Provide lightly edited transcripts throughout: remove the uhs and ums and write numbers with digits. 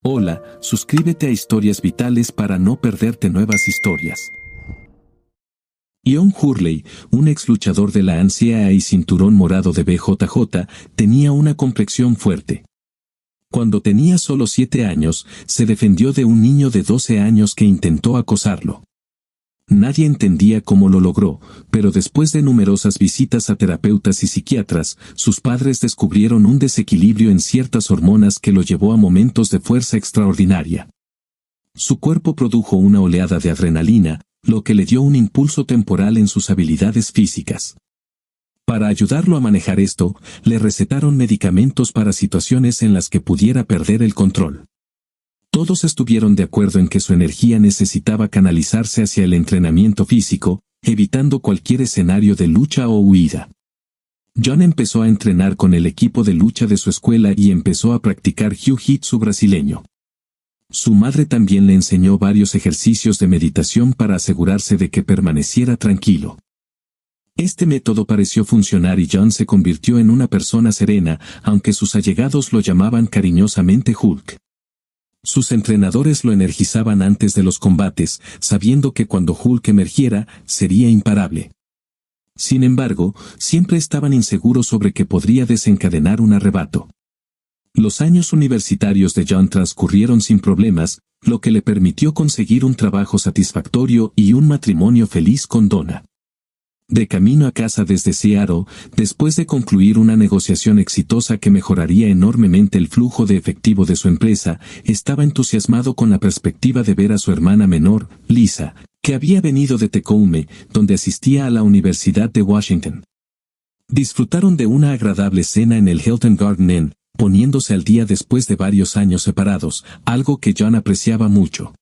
Hola, suscríbete a Historias Vitales para no perderte nuevas historias. Ion Hurley, un ex luchador de la ANCAA y cinturón morado de BJJ, tenía una complexión fuerte. Cuando tenía solo 7 años, se defendió de un niño de 12 años que intentó acosarlo. Nadie entendía cómo lo logró, pero después de numerosas visitas a terapeutas y psiquiatras, sus padres descubrieron un desequilibrio en ciertas hormonas que lo llevó a momentos de fuerza extraordinaria. Su cuerpo produjo una oleada de adrenalina, lo que le dio un impulso temporal en sus habilidades físicas. Para ayudarlo a manejar esto, le recetaron medicamentos para situaciones en las que pudiera perder el control. Todos estuvieron de acuerdo en que su energía necesitaba canalizarse hacia el entrenamiento físico, evitando cualquier escenario de lucha o huida. John empezó a entrenar con el equipo de lucha de su escuela y empezó a practicar jiu-jitsu brasileño. Su madre también le enseñó varios ejercicios de meditación para asegurarse de que permaneciera tranquilo. Este método pareció funcionar y John se convirtió en una persona serena, aunque sus allegados lo llamaban cariñosamente Hulk. Sus entrenadores lo energizaban antes de los combates, sabiendo que cuando Hulk emergiera, sería imparable. Sin embargo, siempre estaban inseguros sobre que podría desencadenar un arrebato. Los años universitarios de John transcurrieron sin problemas, lo que le permitió conseguir un trabajo satisfactorio y un matrimonio feliz con Donna. De camino a casa desde Seattle, después de concluir una negociación exitosa que mejoraría enormemente el flujo de efectivo de su empresa, estaba entusiasmado con la perspectiva de ver a su hermana menor, Lisa, que había venido de Tacoma, donde asistía a la Universidad de Washington. Disfrutaron de una agradable cena en el Hilton Garden Inn, poniéndose al día después de varios años separados, algo que John apreciaba mucho.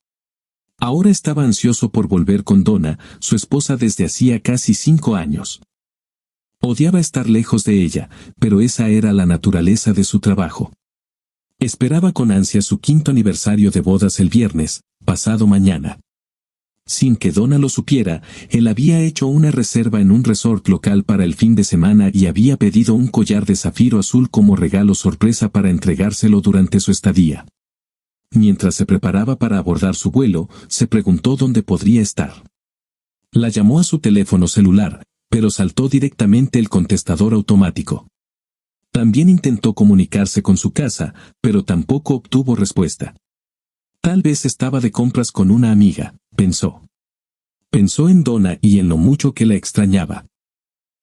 Ahora estaba ansioso por volver con Donna, su esposa desde hacía casi 5 años. Odiaba estar lejos de ella, pero esa era la naturaleza de su trabajo. Esperaba con ansia su 5º aniversario de bodas el viernes, pasado mañana. Sin que Donna lo supiera, él había hecho una reserva en un resort local para el fin de semana y había pedido un collar de zafiro azul como regalo sorpresa para entregárselo durante su estadía. Mientras se preparaba para abordar su vuelo, se preguntó dónde podría estar. La llamó a su teléfono celular, pero saltó directamente el contestador automático. También intentó comunicarse con su casa, pero tampoco obtuvo respuesta. Tal vez estaba de compras con una amiga, pensó. Pensó en Donna y en lo mucho que la extrañaba.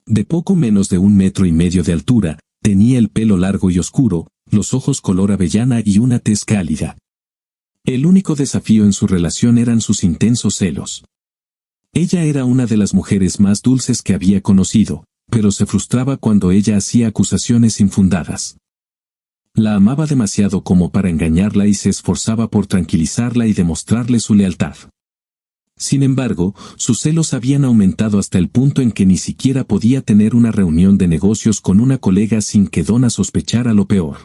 De poco menos de 1,5 metros de altura, tenía el pelo largo y oscuro, los ojos color avellana y una tez cálida. El único desafío en su relación eran sus intensos celos. Ella era una de las mujeres más dulces que había conocido, pero se frustraba cuando ella hacía acusaciones infundadas. La amaba demasiado como para engañarla y se esforzaba por tranquilizarla y demostrarle su lealtad. Sin embargo, sus celos habían aumentado hasta el punto en que ni siquiera podía tener una reunión de negocios con una colega sin que Donna sospechara lo peor.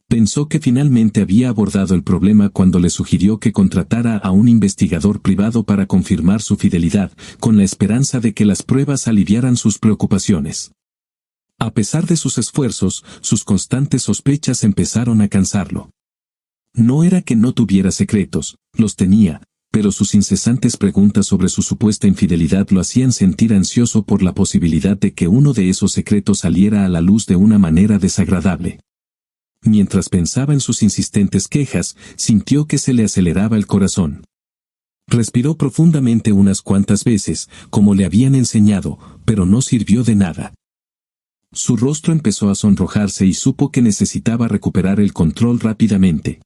Pensó que finalmente había abordado el problema cuando le sugirió que contratara a un investigador privado para confirmar su fidelidad, con la esperanza de que las pruebas aliviaran sus preocupaciones. A pesar de sus esfuerzos, sus constantes sospechas empezaron a cansarlo. No era que no tuviera secretos, los tenía, pero sus incesantes preguntas sobre su supuesta infidelidad lo hacían sentir ansioso por la posibilidad de que uno de esos secretos saliera a la luz de una manera desagradable. Mientras pensaba en sus insistentes quejas, sintió que se le aceleraba el corazón. Respiró profundamente unas cuantas veces, como le habían enseñado, pero no sirvió de nada. Su rostro empezó a sonrojarse y supo que necesitaba recuperar el control rápidamente.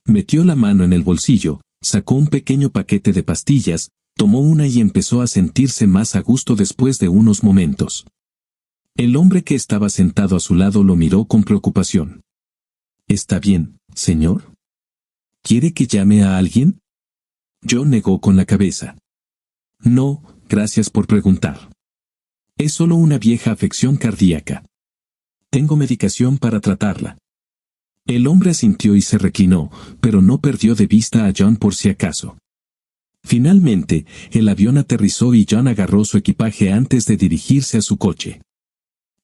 Metió la mano en el bolsillo, sacó un pequeño paquete de pastillas, tomó una y empezó a sentirse más a gusto después de unos momentos. El hombre que estaba sentado a su lado lo miró con preocupación. «¿Está bien, señor? ¿Quiere que llame a alguien?» John negó con la cabeza. «No, gracias por preguntar. Es solo una vieja afección cardíaca. Tengo medicación para tratarla». El hombre asintió y se reclinó, pero no perdió de vista a John por si acaso. Finalmente, el avión aterrizó y John agarró su equipaje antes de dirigirse a su coche.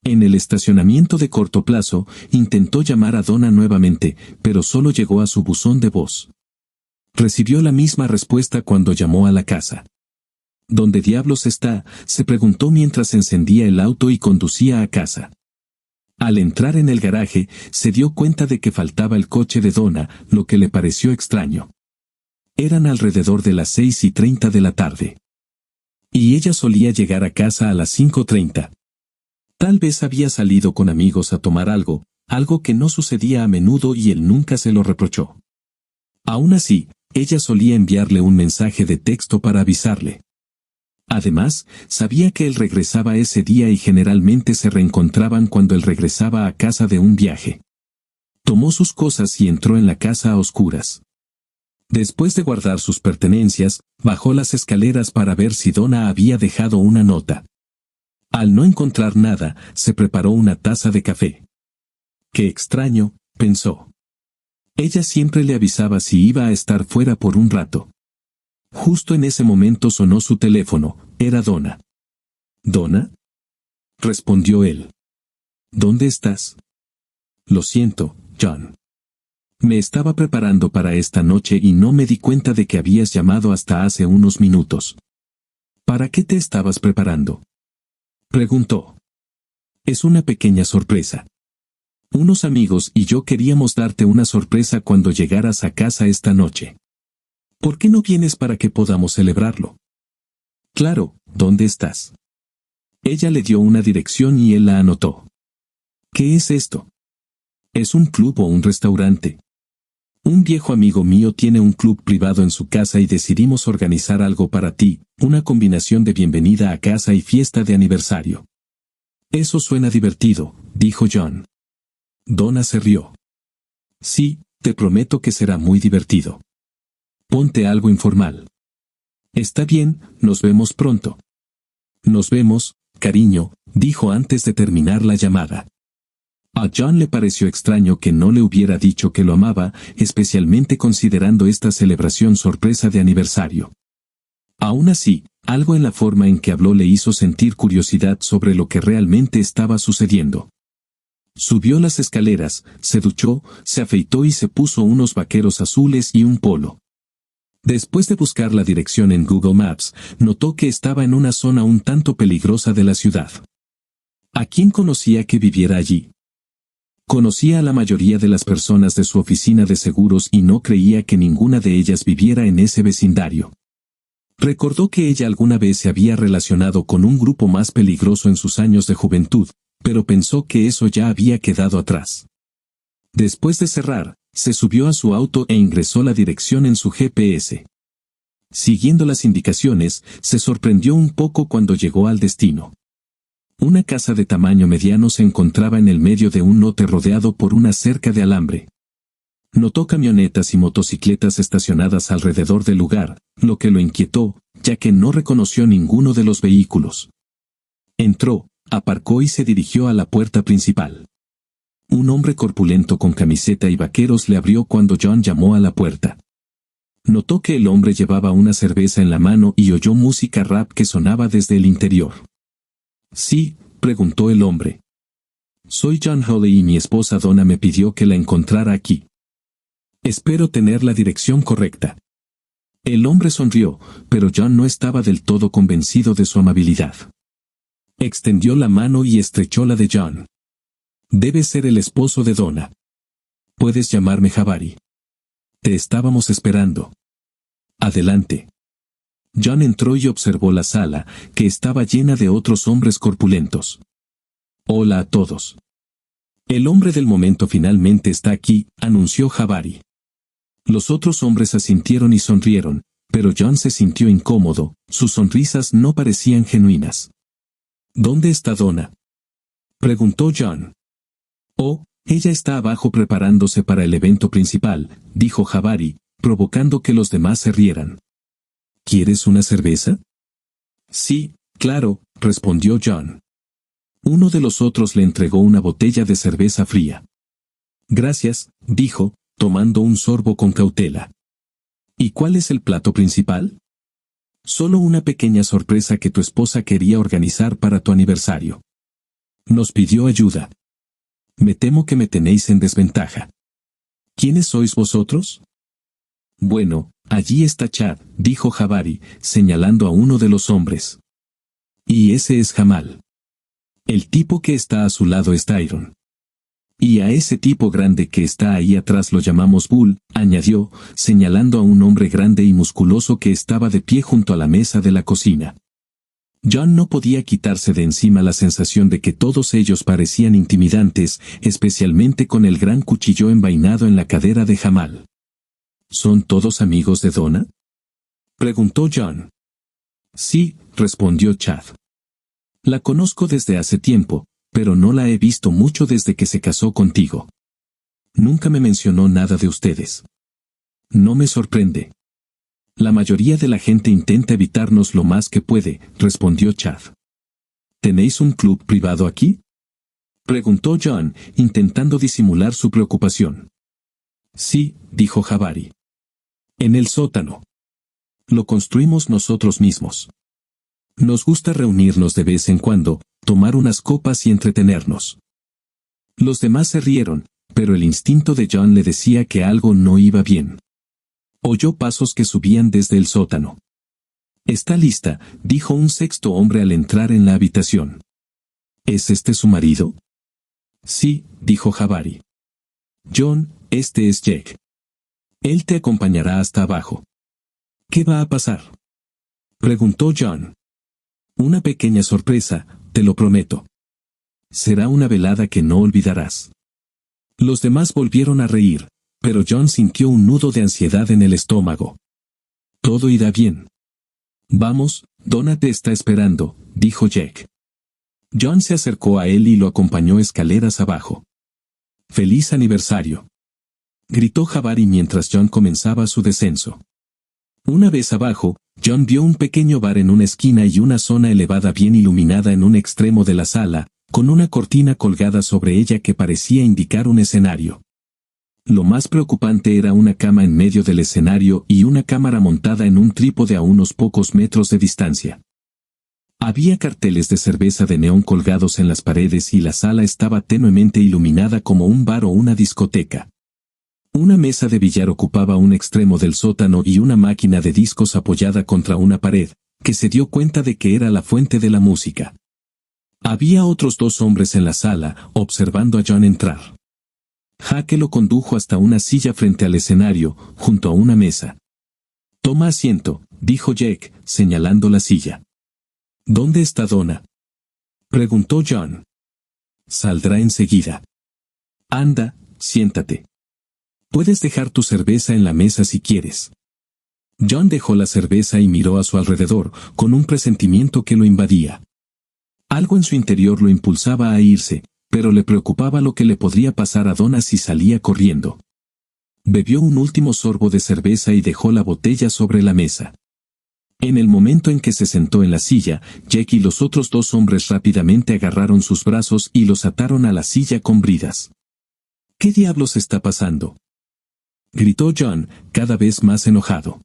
En el estacionamiento de corto plazo, intentó llamar a Donna nuevamente, pero solo llegó a su buzón de voz. Recibió la misma respuesta cuando llamó a la casa. ¿Dónde diablos está?, se preguntó mientras encendía el auto y conducía a casa. Al entrar en el garaje, se dio cuenta de que faltaba el coche de Donna, lo que le pareció extraño. Eran alrededor de las 6:30 de la tarde. Y ella solía llegar a casa a las 5:30. Tal vez había salido con amigos a tomar algo que no sucedía a menudo y él nunca se lo reprochó. Aún así, ella solía enviarle un mensaje de texto para avisarle. Además, sabía que él regresaba ese día y generalmente se reencontraban cuando él regresaba a casa de un viaje. Tomó sus cosas y entró en la casa a oscuras. Después de guardar sus pertenencias, bajó las escaleras para ver si Donna había dejado una nota. Al no encontrar nada, se preparó una taza de café. «Qué extraño», pensó. Ella siempre le avisaba si iba a estar fuera por un rato. Justo en ese momento sonó su teléfono, era Donna. «¿Donna?», respondió él. «¿Dónde estás?». «Lo siento, John. Me estaba preparando para esta noche y no me di cuenta de que habías llamado hasta hace unos minutos». «¿Para qué te estabas preparando?», preguntó. «Es una pequeña sorpresa. Unos amigos y yo queríamos darte una sorpresa cuando llegaras a casa esta noche. ¿Por qué no vienes para que podamos celebrarlo?». «Claro, ¿dónde estás?». Ella le dio una dirección y él la anotó. «¿Qué es esto?». «¿Es un club o un restaurante?». «Un viejo amigo mío tiene un club privado en su casa y decidimos organizar algo para ti, una combinación de bienvenida a casa y fiesta de aniversario». «Eso suena divertido», dijo John. Donna se rió. «Sí, te prometo que será muy divertido. Ponte algo informal». «Está bien, nos vemos pronto». «Nos vemos, cariño», dijo antes de terminar la llamada. A John le pareció extraño que no le hubiera dicho que lo amaba, especialmente considerando esta celebración sorpresa de aniversario. Aún así, algo en la forma en que habló le hizo sentir curiosidad sobre lo que realmente estaba sucediendo. Subió las escaleras, se duchó, se afeitó y se puso unos vaqueros azules y un polo. Después de buscar la dirección en Google Maps, notó que estaba en una zona un tanto peligrosa de la ciudad. ¿A quién conocía que viviera allí? Conocía a la mayoría de las personas de su oficina de seguros y no creía que ninguna de ellas viviera en ese vecindario. Recordó que ella alguna vez se había relacionado con un grupo más peligroso en sus años de juventud, pero pensó que eso ya había quedado atrás. Después de cerrar, se subió a su auto e ingresó la dirección en su GPS. Siguiendo las indicaciones, se sorprendió un poco cuando llegó al destino. Una casa de tamaño mediano se encontraba en el medio de un lote rodeado por una cerca de alambre. Notó camionetas y motocicletas estacionadas alrededor del lugar, lo que lo inquietó, ya que no reconoció ninguno de los vehículos. Entró, aparcó y se dirigió a la puerta principal. Un hombre corpulento con camiseta y vaqueros le abrió cuando John llamó a la puerta. Notó que el hombre llevaba una cerveza en la mano y oyó música rap que sonaba desde el interior. «¿Sí?», preguntó el hombre. «Soy John Hawley y mi esposa Donna me pidió que la encontrara aquí. Espero tener la dirección correcta». El hombre sonrió, pero John no estaba del todo convencido de su amabilidad. Extendió la mano y estrechó la de John. «Debe ser el esposo de Donna. Puedes llamarme Jabari. Te estábamos esperando. Adelante». John entró y observó la sala, que estaba llena de otros hombres corpulentos. «Hola a todos. El hombre del momento finalmente está aquí», anunció Jabari. Los otros hombres asintieron y sonrieron, pero John se sintió incómodo, sus sonrisas no parecían genuinas. «¿Dónde está Donna?», preguntó John. «Oh, ella está abajo preparándose para el evento principal», dijo Jabari, provocando que los demás se rieran. «¿Quieres una cerveza?». «Sí, claro», respondió John. Uno de los otros le entregó una botella de cerveza fría. «Gracias», dijo, tomando un sorbo con cautela. «¿Y cuál es el plato principal?». «Solo una pequeña sorpresa que tu esposa quería organizar para tu aniversario». Nos pidió ayuda. Me temo que me tenéis en desventaja. ¿Quiénes sois vosotros? Bueno, allí está Chad, dijo Jabari, señalando a uno de los hombres. Y ese es Jamal. El tipo que está a su lado es Tyron. Y a ese tipo grande que está ahí atrás lo llamamos Bull, añadió, señalando a un hombre grande y musculoso que estaba de pie junto a la mesa de la cocina. John no podía quitarse de encima la sensación de que todos ellos parecían intimidantes, especialmente con el gran cuchillo envainado en la cadera de Jamal. ¿Son todos amigos de Donna? Preguntó John. Sí, respondió Chad. La conozco desde hace tiempo, pero no la he visto mucho desde que se casó contigo. Nunca me mencionó nada de ustedes. No me sorprende. La mayoría de la gente intenta evitarnos lo más que puede, respondió Chad. ¿Tenéis un club privado aquí? Preguntó John, intentando disimular su preocupación. Sí, dijo Jabari. En el sótano. Lo construimos nosotros mismos. Nos gusta reunirnos de vez en cuando, tomar unas copas y entretenernos. Los demás se rieron, pero el instinto de John le decía que algo no iba bien. Oyó pasos que subían desde el sótano. «Está lista», dijo un sexto hombre al entrar en la habitación. «¿Es este su marido?» «Sí», dijo Jabari. «John, este es Jake. Él te acompañará hasta abajo». «¿Qué va a pasar?», preguntó John. «Una pequeña sorpresa, te lo prometo. Será una velada que no olvidarás». Los demás volvieron a reír, pero John sintió un nudo de ansiedad en el estómago. «Todo irá bien». «Vamos, Donna te está esperando», dijo Jake. John se acercó a él y lo acompañó escaleras abajo. «¡Feliz aniversario!», gritó Jabari mientras John comenzaba su descenso. Una vez abajo, John vio un pequeño bar en una esquina y una zona elevada bien iluminada en un extremo de la sala, con una cortina colgada sobre ella que parecía indicar un escenario. Lo más preocupante era una cama en medio del escenario y una cámara montada en un trípode a unos pocos metros de distancia. Había carteles de cerveza de neón colgados en las paredes y la sala estaba tenuemente iluminada como un bar o una discoteca. Una mesa de billar ocupaba un extremo del sótano y una máquina de discos apoyada contra una pared, que se dio cuenta de que era la fuente de la música. Había otros dos hombres en la sala, observando a John entrar. Jake lo condujo hasta una silla frente al escenario, junto a una mesa. «Toma asiento», dijo Jake, señalando la silla. «¿Dónde está Donna?», preguntó John. «Saldrá enseguida. Anda, siéntate. Puedes dejar tu cerveza en la mesa si quieres». John dejó la cerveza y miró a su alrededor, con un presentimiento que lo invadía. Algo en su interior lo impulsaba a irse, pero le preocupaba lo que le podría pasar a Donna si salía corriendo. Bebió un último sorbo de cerveza y dejó la botella sobre la mesa. En el momento en que se sentó en la silla, Jake y los otros dos hombres rápidamente agarraron sus brazos y los ataron a la silla con bridas. «¿Qué diablos está pasando?», gritó John, cada vez más enojado.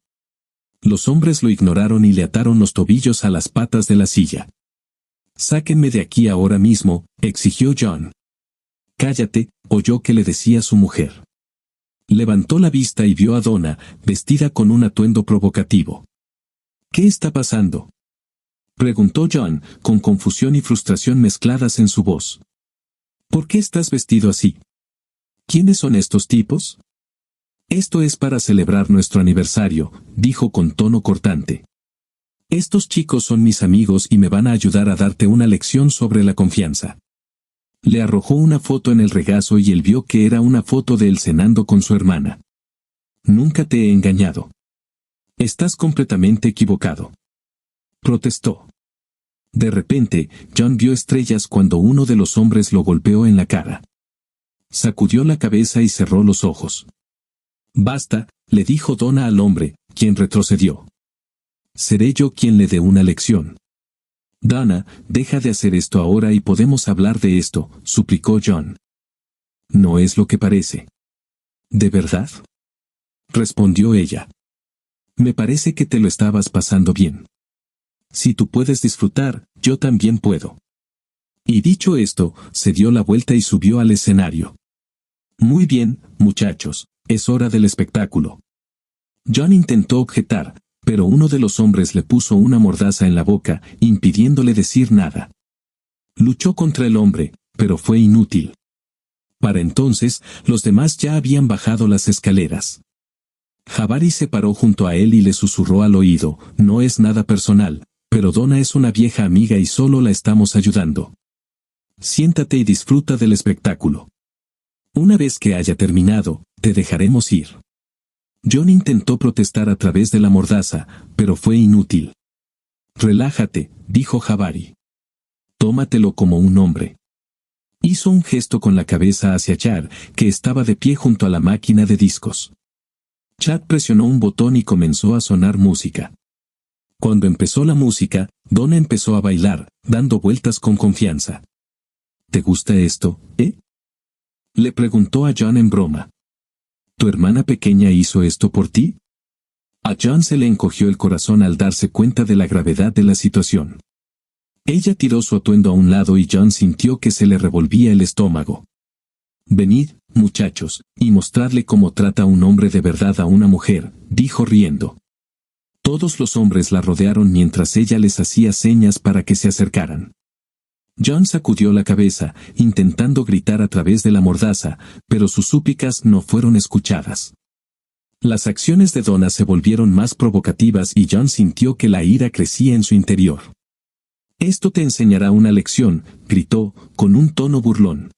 Los hombres lo ignoraron y le ataron los tobillos a las patas de la silla. «Sáquenme de aquí ahora mismo», exigió John. «Cállate», oyó que le decía su mujer. Levantó la vista y vio a Donna, vestida con un atuendo provocativo. «¿Qué está pasando?», preguntó John, con confusión y frustración mezcladas en su voz. «¿Por qué estás vestido así? ¿Quiénes son estos tipos?». «Esto es para celebrar nuestro aniversario», dijo con tono cortante. «Estos chicos son mis amigos y me van a ayudar a darte una lección sobre la confianza». Le arrojó una foto en el regazo y él vio que era una foto de él cenando con su hermana. «Nunca te he engañado. Estás completamente equivocado», protestó. De repente, John vio estrellas cuando uno de los hombres lo golpeó en la cara. Sacudió la cabeza y cerró los ojos. «Basta», le dijo Donna al hombre, quien retrocedió. «Seré yo quien le dé una lección». «Donna, deja de hacer esto ahora y podemos hablar de esto», suplicó John. «No es lo que parece». «¿De verdad?», respondió ella. «Me parece que te lo estabas pasando bien. Si tú puedes disfrutar, yo también puedo». Y dicho esto, se dio la vuelta y subió al escenario. Muy bien, muchachos, es hora del espectáculo. John intentó objetar, pero uno de los hombres le puso una mordaza en la boca, impidiéndole decir nada. Luchó contra el hombre, pero fue inútil. Para entonces, los demás ya habían bajado las escaleras. Jabari se paró junto a él y le susurró al oído, no es nada personal, pero Donna es una vieja amiga y solo la estamos ayudando. Siéntate y disfruta del espectáculo. Una vez que haya terminado, te dejaremos ir. John intentó protestar a través de la mordaza, pero fue inútil. Relájate, dijo Jabari. Tómatelo como un hombre. Hizo un gesto con la cabeza hacia Chad, que estaba de pie junto a la máquina de discos. Chad presionó un botón y comenzó a sonar música. Cuando empezó la música, Donna empezó a bailar, dando vueltas con confianza. ¿Te gusta esto, Le preguntó a John en broma. ¿Tu hermana pequeña hizo esto por ti? A John se le encogió el corazón al darse cuenta de la gravedad de la situación. Ella tiró su atuendo a un lado y John sintió que se le revolvía el estómago. Venid, muchachos, y mostradle cómo trata un hombre de verdad a una mujer, dijo riendo. Todos los hombres la rodearon mientras ella les hacía señas para que se acercaran. John sacudió la cabeza, intentando gritar a través de la mordaza, pero sus súplicas no fueron escuchadas. Las acciones de Donna se volvieron más provocativas y John sintió que la ira crecía en su interior. Esto te enseñará una lección, gritó, con un tono burlón.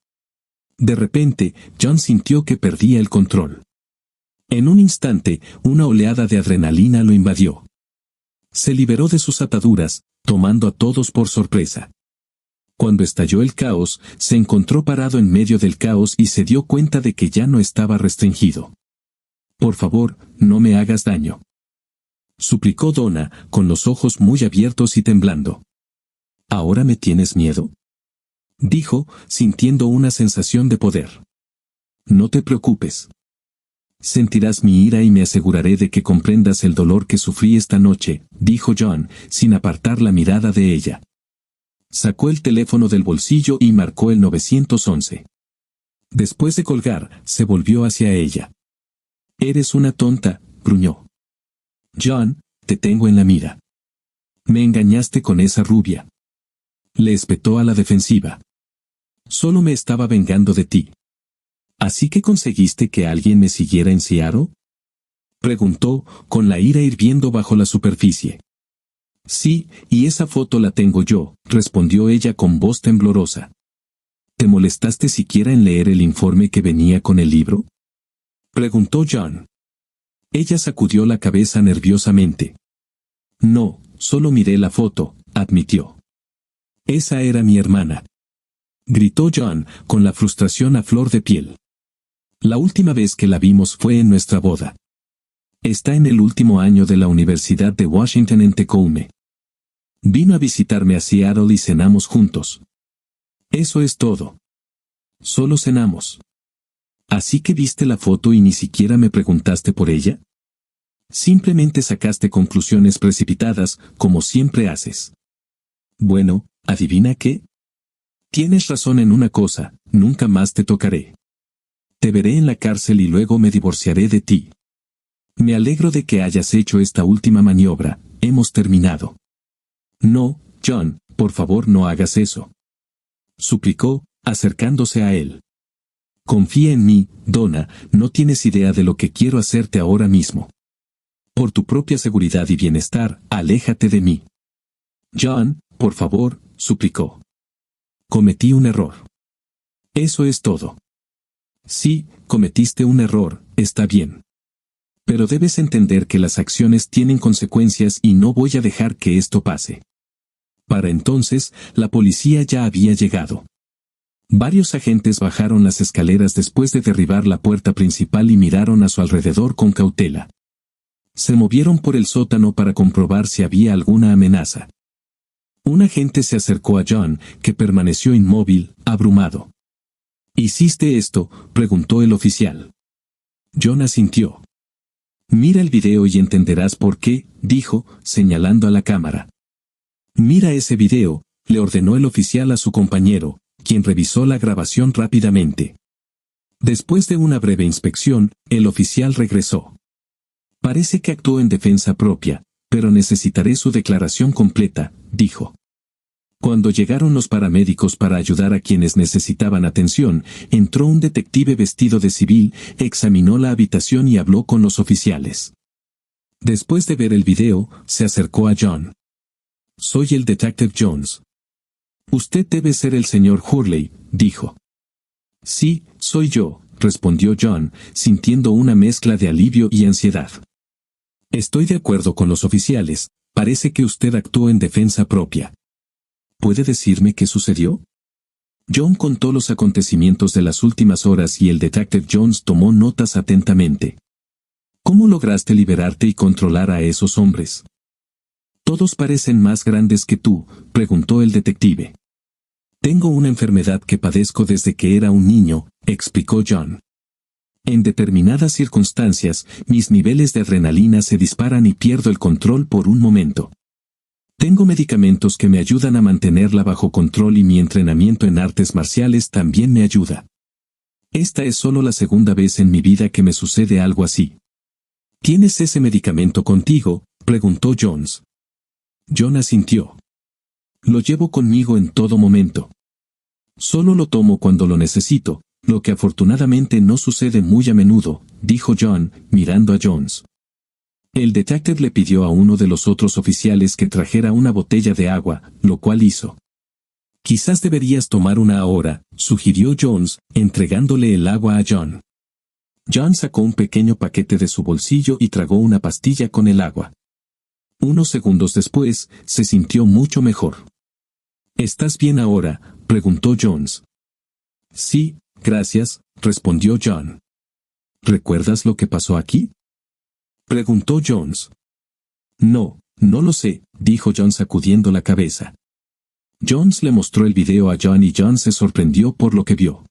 De repente, John sintió que perdía el control. En un instante, una oleada de adrenalina lo invadió. Se liberó de sus ataduras, tomando a todos por sorpresa. Cuando estalló el caos, se encontró parado en medio del caos y se dio cuenta de que ya no estaba restringido. Por favor, no me hagas daño. Suplicó Donna, con los ojos muy abiertos y temblando. ¿Ahora me tienes miedo? Dijo, sintiendo una sensación de poder. No te preocupes. Sentirás mi ira y me aseguraré de que comprendas el dolor que sufrí esta noche, dijo John, sin apartar la mirada de ella. Sacó el teléfono del bolsillo y marcó el 911. Después de colgar, se volvió hacia ella. Eres una tonta, gruñó. John, te tengo en la mira. Me engañaste con esa rubia. Le espetó a la defensiva. Solo me estaba vengando de ti. ¿Así que conseguiste que alguien me siguiera en Seattle? Preguntó, con la ira hirviendo bajo la superficie. Sí, y esa foto la tengo yo, respondió ella con voz temblorosa. ¿Te molestaste siquiera en leer el informe que venía con el libro? Preguntó John. Ella sacudió la cabeza nerviosamente. No, solo miré la foto, admitió. Esa era mi hermana. Gritó John, con la frustración a flor de piel. La última vez que la vimos fue en nuestra boda. Está en el último año de la Universidad de Washington en Tacoma. Vino a visitarme a Seattle y cenamos juntos. Eso es todo. Solo cenamos. ¿Así que viste la foto y ni siquiera me preguntaste por ella? Simplemente sacaste conclusiones precipitadas, como siempre haces. Bueno, ¿adivina qué? Tienes razón en una cosa, nunca más te tocaré. Te veré en la cárcel y luego me divorciaré de ti. Me alegro de que hayas hecho esta última maniobra, hemos terminado. No, John, por favor no hagas eso. Suplicó, acercándose a él. Confía en mí, Donna, no tienes idea de lo que quiero hacerte ahora mismo. Por tu propia seguridad y bienestar, aléjate de mí. John, por favor, suplicó. Cometí un error. Eso es todo. Sí, cometiste un error, está bien. Pero debes entender que las acciones tienen consecuencias y no voy a dejar que esto pase. Para entonces, la policía ya había llegado. Varios agentes bajaron las escaleras después de derribar la puerta principal y miraron a su alrededor con cautela. Se movieron por el sótano para comprobar si había alguna amenaza. Un agente se acercó a John, que permaneció inmóvil, abrumado. ¿Hiciste esto?, preguntó el oficial. John asintió. Mira el video y entenderás por qué, dijo, señalando a la cámara. Mira ese video, le ordenó el oficial a su compañero, quien revisó la grabación rápidamente. Después de una breve inspección, el oficial regresó. Parece que actuó en defensa propia, pero necesitaré su declaración completa, dijo. Cuando llegaron los paramédicos para ayudar a quienes necesitaban atención, entró un detective vestido de civil, examinó la habitación y habló con los oficiales. Después de ver el video, se acercó a John. Soy el detective Jones. Usted debe ser el señor Hurley, dijo. Sí, soy yo, respondió John, sintiendo una mezcla de alivio y ansiedad. Estoy de acuerdo con los oficiales, parece que usted actuó en defensa propia. ¿Puede decirme qué sucedió? John contó los acontecimientos de las últimas horas y el detective Jones tomó notas atentamente. ¿Cómo lograste liberarte y controlar a esos hombres? ¿Todos parecen más grandes que tú?, preguntó el detective. Tengo una enfermedad que padezco desde que era un niño, explicó John. En determinadas circunstancias, mis niveles de adrenalina se disparan y pierdo el control por un momento. Tengo medicamentos que me ayudan a mantenerla bajo control y mi entrenamiento en artes marciales también me ayuda. Esta es solo la segunda vez en mi vida que me sucede algo así. ¿Tienes ese medicamento contigo?, preguntó Jones. John asintió. Lo llevo conmigo en todo momento. Solo lo tomo cuando lo necesito, lo que afortunadamente no sucede muy a menudo, dijo John, mirando a Jones. El detective le pidió a uno de los otros oficiales que trajera una botella de agua, lo cual hizo. Quizás deberías tomar una ahora, sugirió Jones, entregándole el agua a John. John sacó un pequeño paquete de su bolsillo y tragó una pastilla con el agua. Unos segundos después, se sintió mucho mejor. ¿Estás bien ahora?, preguntó Jones. Sí, gracias, respondió John. ¿Recuerdas lo que pasó aquí?, preguntó Jones. No lo sé, dijo John sacudiendo la cabeza. Jones le mostró el video a John y John se sorprendió por lo que vio.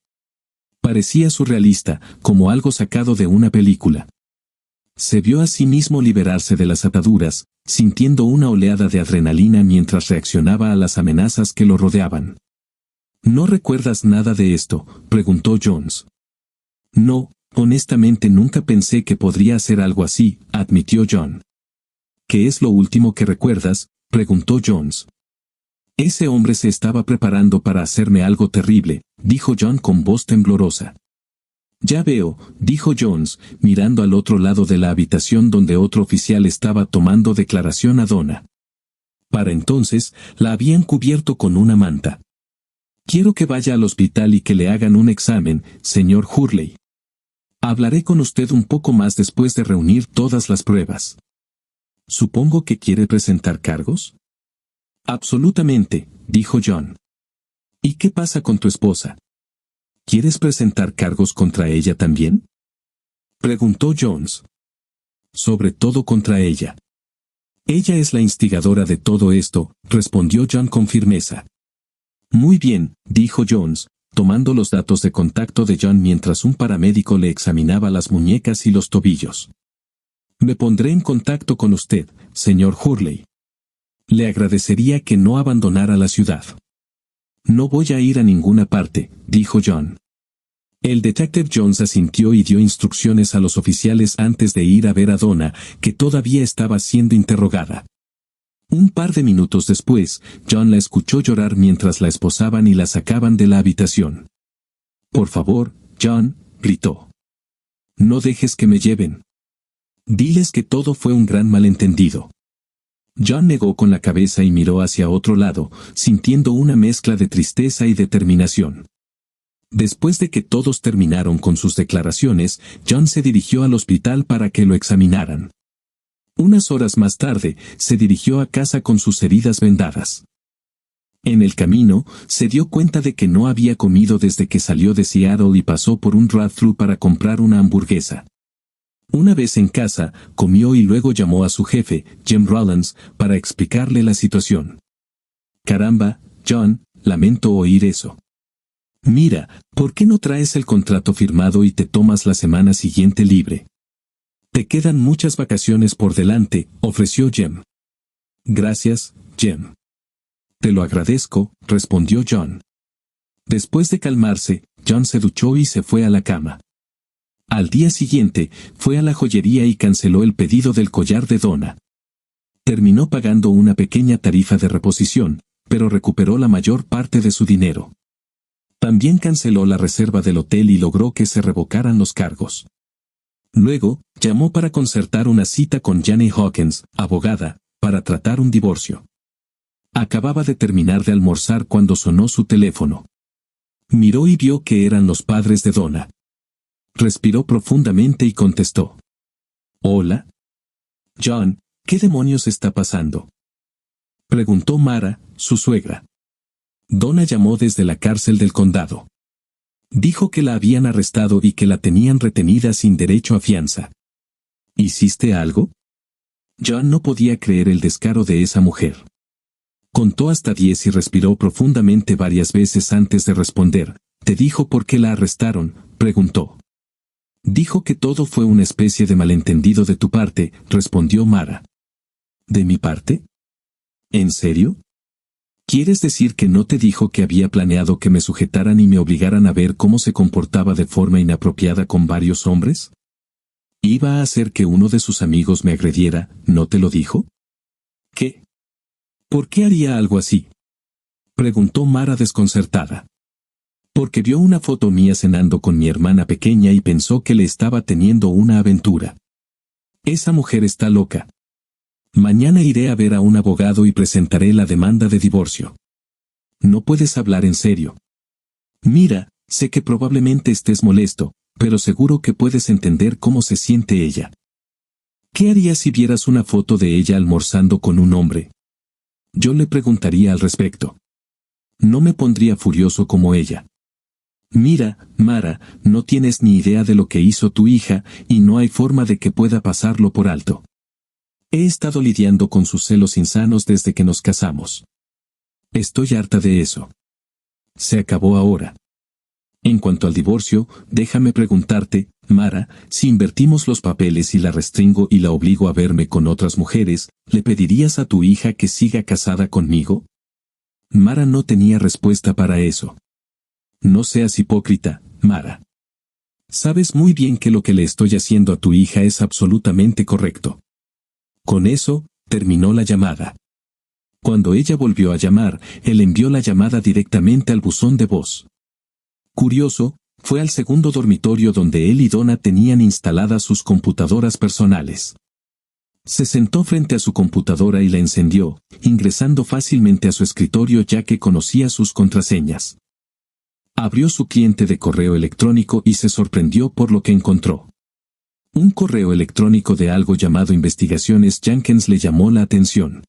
Parecía surrealista, como algo sacado de una película. Se vio a sí mismo liberarse de las ataduras, sintiendo una oleada de adrenalina mientras reaccionaba a las amenazas que lo rodeaban. ¿No recuerdas nada de esto?, preguntó Jones. No, honestamente nunca pensé que podría hacer algo así, admitió John. ¿Qué es lo último que recuerdas?, preguntó Jones. Ese hombre se estaba preparando para hacerme algo terrible, dijo John con voz temblorosa. Ya veo, dijo Jones, mirando al otro lado de la habitación donde otro oficial estaba tomando declaración a Donna. Para entonces, la habían cubierto con una manta. Quiero que vaya al hospital y que le hagan un examen, señor Hurley. Hablaré con usted un poco más después de reunir todas las pruebas. Supongo que quiere presentar cargos. Absolutamente, dijo John. ¿Y qué pasa con tu esposa? ¿Quieres presentar cargos contra ella también?, preguntó Jones. Sobre todo contra ella. Ella es la instigadora de todo esto, respondió John con firmeza. Muy bien, dijo Jones, tomando los datos de contacto de John mientras un paramédico le examinaba las muñecas y los tobillos. Me pondré en contacto con usted, señor Hurley. Le agradecería que no abandonara la ciudad. No voy a ir a ninguna parte, dijo John. El detective Jones asintió y dio instrucciones a los oficiales antes de ir a ver a Donna, que todavía estaba siendo interrogada. Un par de minutos después, John la escuchó llorar mientras la esposaban y la sacaban de la habitación. Por favor, John, gritó. No dejes que me lleven. Diles que todo fue un gran malentendido. John negó con la cabeza y miró hacia otro lado, sintiendo una mezcla de tristeza y determinación. Después de que todos terminaron con sus declaraciones, John se dirigió al hospital para que lo examinaran. Unas horas más tarde, se dirigió a casa con sus heridas vendadas. En el camino, se dio cuenta de que no había comido desde que salió de Seattle y pasó por un drive-thru para comprar una hamburguesa. Una vez en casa, comió y luego llamó a su jefe, Jim Rollins, para explicarle la situación. Caramba, John, lamento oír eso. Mira, ¿por qué no traes el contrato firmado y te tomas la semana siguiente libre? Te quedan muchas vacaciones por delante, ofreció Jim. Gracias, Jim. Te lo agradezco, respondió John. Después de calmarse, John se duchó y se fue a la cama. Al día siguiente, fue a la joyería y canceló el pedido del collar de Donna. Terminó pagando una pequeña tarifa de reposición, pero recuperó la mayor parte de su dinero. También canceló la reserva del hotel y logró que se revocaran los cargos. Luego, llamó para concertar una cita con Janie Hawkins, abogada, para tratar un divorcio. Acababa de terminar de almorzar cuando sonó su teléfono. Miró y vio que eran los padres de Donna. Respiró profundamente y contestó. «Hola. John, ¿qué demonios está pasando?», preguntó Mara, su suegra. Donna llamó desde la cárcel del condado. Dijo que la habían arrestado y que la tenían retenida sin derecho a fianza. ¿Hiciste algo? John no podía creer el descaro de esa mujer. Contó hasta 10 y respiró profundamente varias veces antes de responder. ¿Te dijo por qué la arrestaron?, preguntó. Dijo que todo fue una especie de malentendido de tu parte, respondió Mara. ¿De mi parte? ¿En serio? ¿Quieres decir que no te dijo que había planeado que me sujetaran y me obligaran a ver cómo se comportaba de forma inapropiada con varios hombres? ¿Iba a hacer que uno de sus amigos me agrediera, no te lo dijo? ¿Qué? ¿Por qué haría algo así?, preguntó Mara desconcertada. Porque vio una foto mía cenando con mi hermana pequeña y pensó que le estaba teniendo una aventura. Esa mujer está loca. Mañana iré a ver a un abogado y presentaré la demanda de divorcio. No puedes hablar en serio. Mira, sé que probablemente estés molesto, pero seguro que puedes entender cómo se siente ella. ¿Qué harías si vieras una foto de ella almorzando con un hombre? Yo le preguntaría al respecto. No me pondría furioso como ella. Mira, Mara, no tienes ni idea de lo que hizo tu hija, y no hay forma de que pueda pasarlo por alto. He estado lidiando con sus celos insanos desde que nos casamos. Estoy harta de eso. Se acabó ahora. En cuanto al divorcio, déjame preguntarte, Mara, si invertimos los papeles y la restringo y la obligo a verme con otras mujeres, ¿le pedirías a tu hija que siga casada conmigo? Mara no tenía respuesta para eso. No seas hipócrita, Mara. Sabes muy bien que lo que le estoy haciendo a tu hija es absolutamente correcto. Con eso, terminó la llamada. Cuando ella volvió a llamar, él envió la llamada directamente al buzón de voz. Curioso, fue al segundo dormitorio donde él y Donna tenían instaladas sus computadoras personales. Se sentó frente a su computadora y la encendió, ingresando fácilmente a su escritorio ya que conocía sus contraseñas. Abrió su cliente de correo electrónico y se sorprendió por lo que encontró. Un correo electrónico de algo llamado Investigaciones Jenkins le llamó la atención.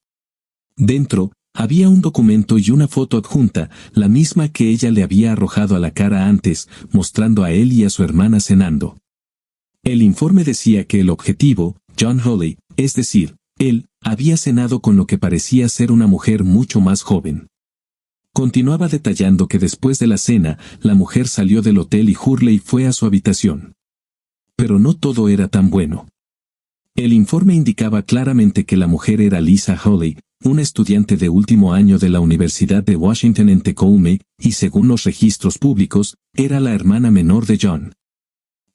Dentro, había un documento y una foto adjunta, la misma que ella le había arrojado a la cara antes, mostrando a él y a su hermana cenando. El informe decía que el objetivo, John Hawley, es decir, él, había cenado con lo que parecía ser una mujer mucho más joven. Continuaba detallando que después de la cena, la mujer salió del hotel y Hurley fue a su habitación. Pero no todo era tan bueno. El informe indicaba claramente que la mujer era Lisa Hawley, una estudiante de último año de la Universidad de Washington en Tacoma, y según los registros públicos, era la hermana menor de John.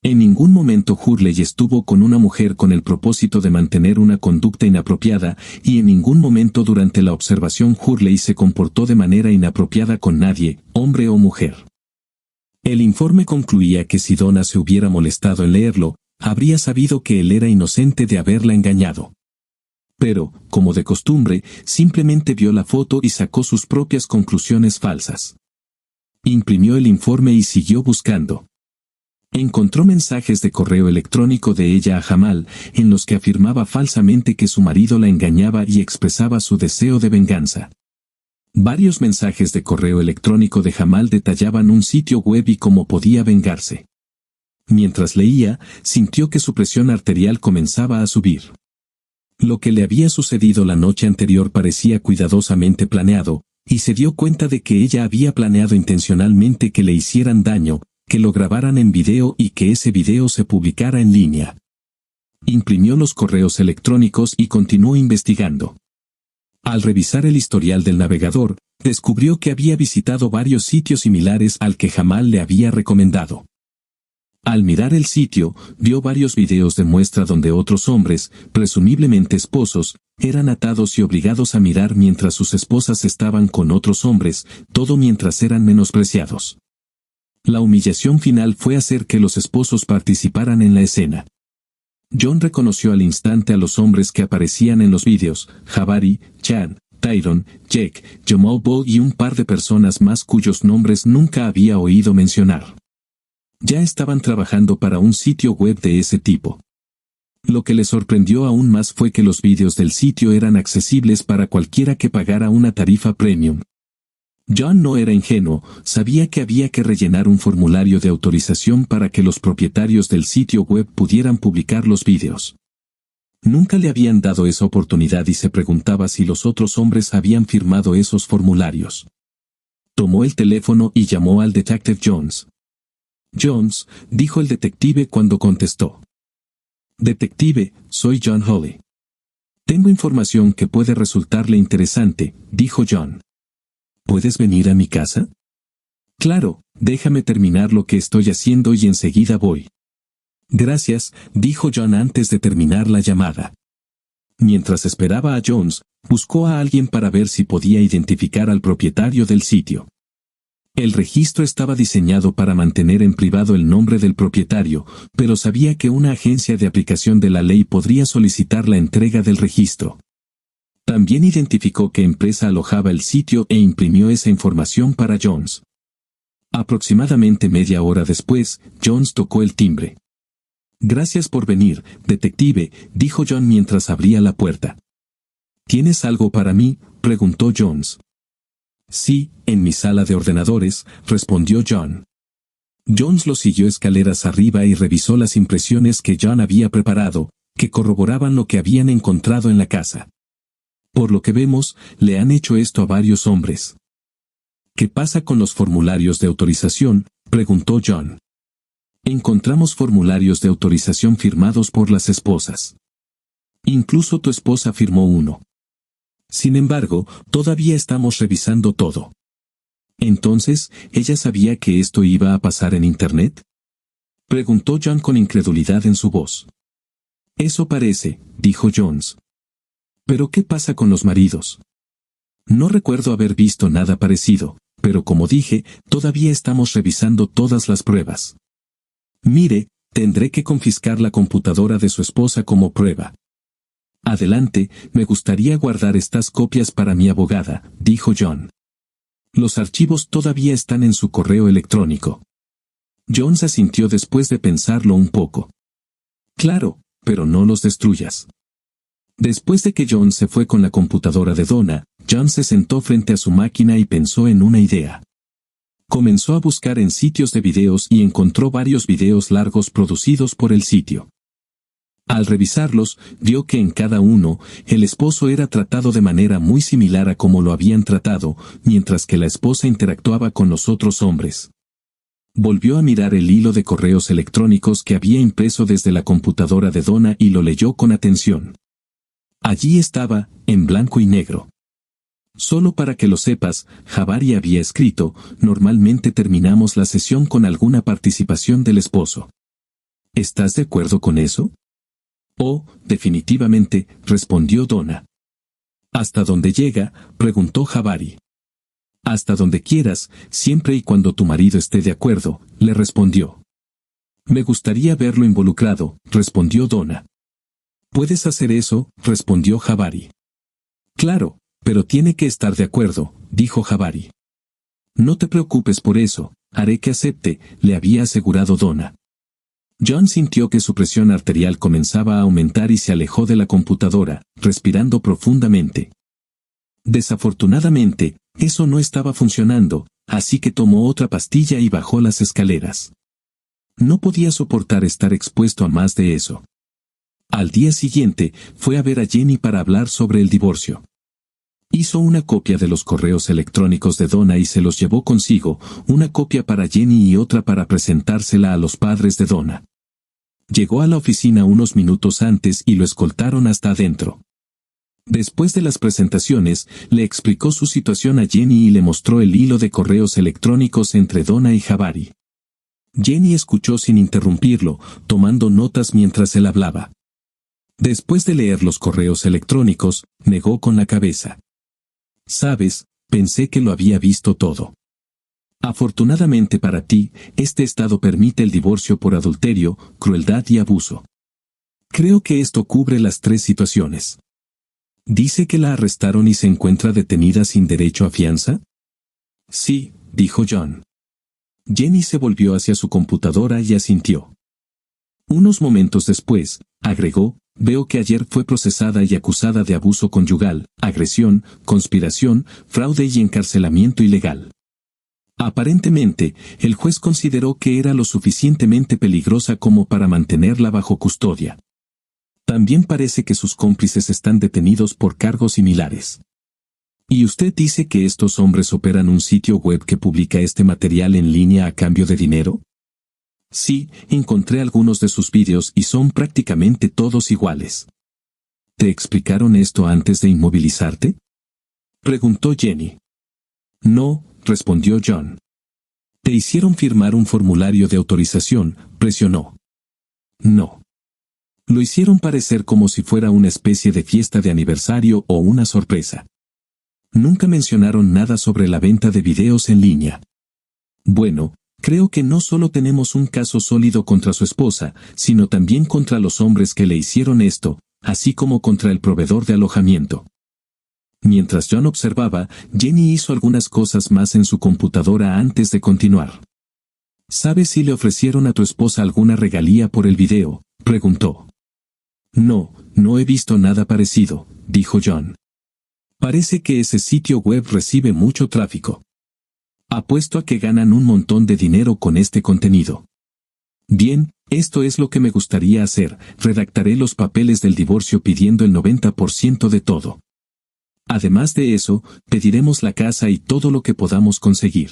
En ningún momento Hurley estuvo con una mujer con el propósito de mantener una conducta inapropiada, y en ningún momento durante la observación Hurley se comportó de manera inapropiada con nadie, hombre o mujer. El informe concluía que si Donna se hubiera molestado en leerlo, habría sabido que él era inocente de haberla engañado. Pero, como de costumbre, simplemente vio la foto y sacó sus propias conclusiones falsas. Imprimió el informe y siguió buscando. Encontró mensajes de correo electrónico de ella a Jamal, en los que afirmaba falsamente que su marido la engañaba y expresaba su deseo de venganza. Varios mensajes de correo electrónico de Jamal detallaban un sitio web y cómo podía vengarse. Mientras leía, sintió que su presión arterial comenzaba a subir. Lo que le había sucedido la noche anterior parecía cuidadosamente planeado, y se dio cuenta de que ella había planeado intencionalmente que le hicieran daño, que lo grabaran en video y que ese video se publicara en línea. Imprimió los correos electrónicos y continuó investigando. Al revisar el historial del navegador, Descubrió que había visitado varios sitios similares al que Jamal le había recomendado. Al mirar el sitio, vio varios videos de muestra donde otros hombres, presumiblemente esposos, eran atados y obligados a mirar mientras sus esposas estaban con otros hombres, todo mientras eran menospreciados. La humillación final fue hacer que los esposos participaran en la escena. John reconoció al instante a los hombres que aparecían en los vídeos: Jabari, Chad, Tyron, Jake, Jamal Ball y un par de personas más cuyos nombres nunca había oído mencionar. Ya estaban trabajando para un sitio web de ese tipo. Lo que le sorprendió aún más fue que los vídeos del sitio eran accesibles para cualquiera que pagara una tarifa premium. John no era ingenuo, sabía que había que rellenar un formulario de autorización para que los propietarios del sitio web pudieran publicar los vídeos. Nunca le habían dado esa oportunidad y se preguntaba si los otros hombres habían firmado esos formularios. Tomó el teléfono y llamó al detective Jones. «Jones», dijo el detective cuando contestó. «Detective, soy John Hawley. Tengo información que puede resultarle interesante», dijo John. «¿Puedes venir a mi casa?» «Claro, déjame terminar lo que estoy haciendo y enseguida voy». «Gracias», dijo John antes de terminar la llamada. Mientras esperaba a Jones, buscó a alguien para ver si podía identificar al propietario del sitio. El registro estaba diseñado para mantener en privado el nombre del propietario, pero sabía que una agencia de aplicación de la ley podría solicitar la entrega del registro. También identificó qué empresa alojaba el sitio e imprimió esa información para Jones. Aproximadamente media hora después, Jones tocó el timbre. «Gracias por venir, detective», dijo John mientras abría la puerta. «¿Tienes algo para mí?», preguntó Jones. «Sí, en mi sala de ordenadores», respondió John. Jones lo siguió escaleras arriba y revisó las impresiones que John había preparado, que corroboraban lo que habían encontrado en la casa. «Por lo que vemos, le han hecho esto a varios hombres». «¿Qué pasa con los formularios de autorización?», preguntó John. «Encontramos formularios de autorización firmados por las esposas. Incluso tu esposa firmó uno. Sin embargo, todavía estamos revisando todo». «¿Entonces, ella sabía que esto iba a pasar en Internet?», preguntó John con incredulidad en su voz. «Eso parece», dijo Jones. «¿Pero qué pasa con los maridos?». «No recuerdo haber visto nada parecido, pero como dije, todavía estamos revisando todas las pruebas». «Mire, tendré que confiscar la computadora de su esposa como prueba». «Adelante, me gustaría guardar estas copias para mi abogada», dijo John. «Los archivos todavía están en su correo electrónico». Jones asintió después de pensarlo un poco. «Claro, pero no los destruyas». Después de que John se fue con la computadora de Donna, John se sentó frente a su máquina y pensó en una idea. Comenzó a buscar en sitios de videos y encontró varios videos largos producidos por el sitio. Al revisarlos, vio que en cada uno, el esposo era tratado de manera muy similar a como lo habían tratado, mientras que la esposa interactuaba con los otros hombres. Volvió a mirar el hilo de correos electrónicos que había impreso desde la computadora de Donna y lo leyó con atención. Allí estaba, en blanco y negro. «Solo para que lo sepas», Jabari había escrito, «normalmente terminamos la sesión con alguna participación del esposo». «¿Estás de acuerdo con eso?». «Oh, definitivamente», respondió Donna. «¿Hasta dónde llega?», preguntó Jabari. «Hasta donde quieras, siempre y cuando tu marido esté de acuerdo», le respondió. «Me gustaría verlo involucrado», respondió Donna. «Puedes hacer eso», respondió Jabari. «Claro, pero tiene que estar de acuerdo», dijo Jabari. «No te preocupes por eso, haré que acepte», le había asegurado Donna. John sintió que su presión arterial comenzaba a aumentar y se alejó de la computadora, respirando profundamente. Desafortunadamente, eso no estaba funcionando, así que tomó otra pastilla y bajó las escaleras. No podía soportar estar expuesto a más de eso. Al día siguiente, fue a ver a Jenny para hablar sobre el divorcio. Hizo una copia de los correos electrónicos de Donna y se los llevó consigo, una copia para Jenny y otra para presentársela a los padres de Donna. Llegó a la oficina unos minutos antes y lo escoltaron hasta adentro. Después de las presentaciones, le explicó su situación a Jenny y le mostró el hilo de correos electrónicos entre Donna y Jabari. Jenny escuchó sin interrumpirlo, tomando notas mientras él hablaba. Después de leer los correos electrónicos, negó con la cabeza. Sabes, pensé que lo había visto todo. Afortunadamente para ti, este estado permite el divorcio por adulterio, crueldad y abuso. Creo que esto cubre las 3 situaciones. ¿Dice que la arrestaron y se encuentra detenida sin derecho a fianza? Sí, dijo John. Jenny se volvió hacia su computadora y asintió. Unos momentos después, agregó, veo que ayer fue procesada y acusada de abuso conyugal, agresión, conspiración, fraude y encarcelamiento ilegal. Aparentemente, el juez consideró que era lo suficientemente peligrosa como para mantenerla bajo custodia. También parece que sus cómplices están detenidos por cargos similares. ¿Y usted dice que estos hombres operan un sitio web que publica este material en línea a cambio de dinero? Sí, encontré algunos de sus vídeos y son prácticamente todos iguales. ¿Te explicaron esto antes de inmovilizarte? Preguntó Jenny. No, respondió John. ¿Te hicieron firmar un formulario de autorización? Presionó. No. Lo hicieron parecer como si fuera una especie de fiesta de aniversario o una sorpresa. Nunca mencionaron nada sobre la venta de videos en línea. Bueno, creo que no solo tenemos un caso sólido contra su esposa, sino también contra los hombres que le hicieron esto, así como contra el proveedor de alojamiento. Mientras John observaba, Jenny hizo algunas cosas más en su computadora antes de continuar. ¿Sabes si le ofrecieron a tu esposa alguna regalía por el video?, preguntó. No, no he visto nada parecido, dijo John. Parece que ese sitio web recibe mucho tráfico. Apuesto a que ganan un montón de dinero con este contenido. Bien, esto es lo que me gustaría hacer, redactaré los papeles del divorcio pidiendo el 90% de todo. Además de eso, pediremos la casa y todo lo que podamos conseguir.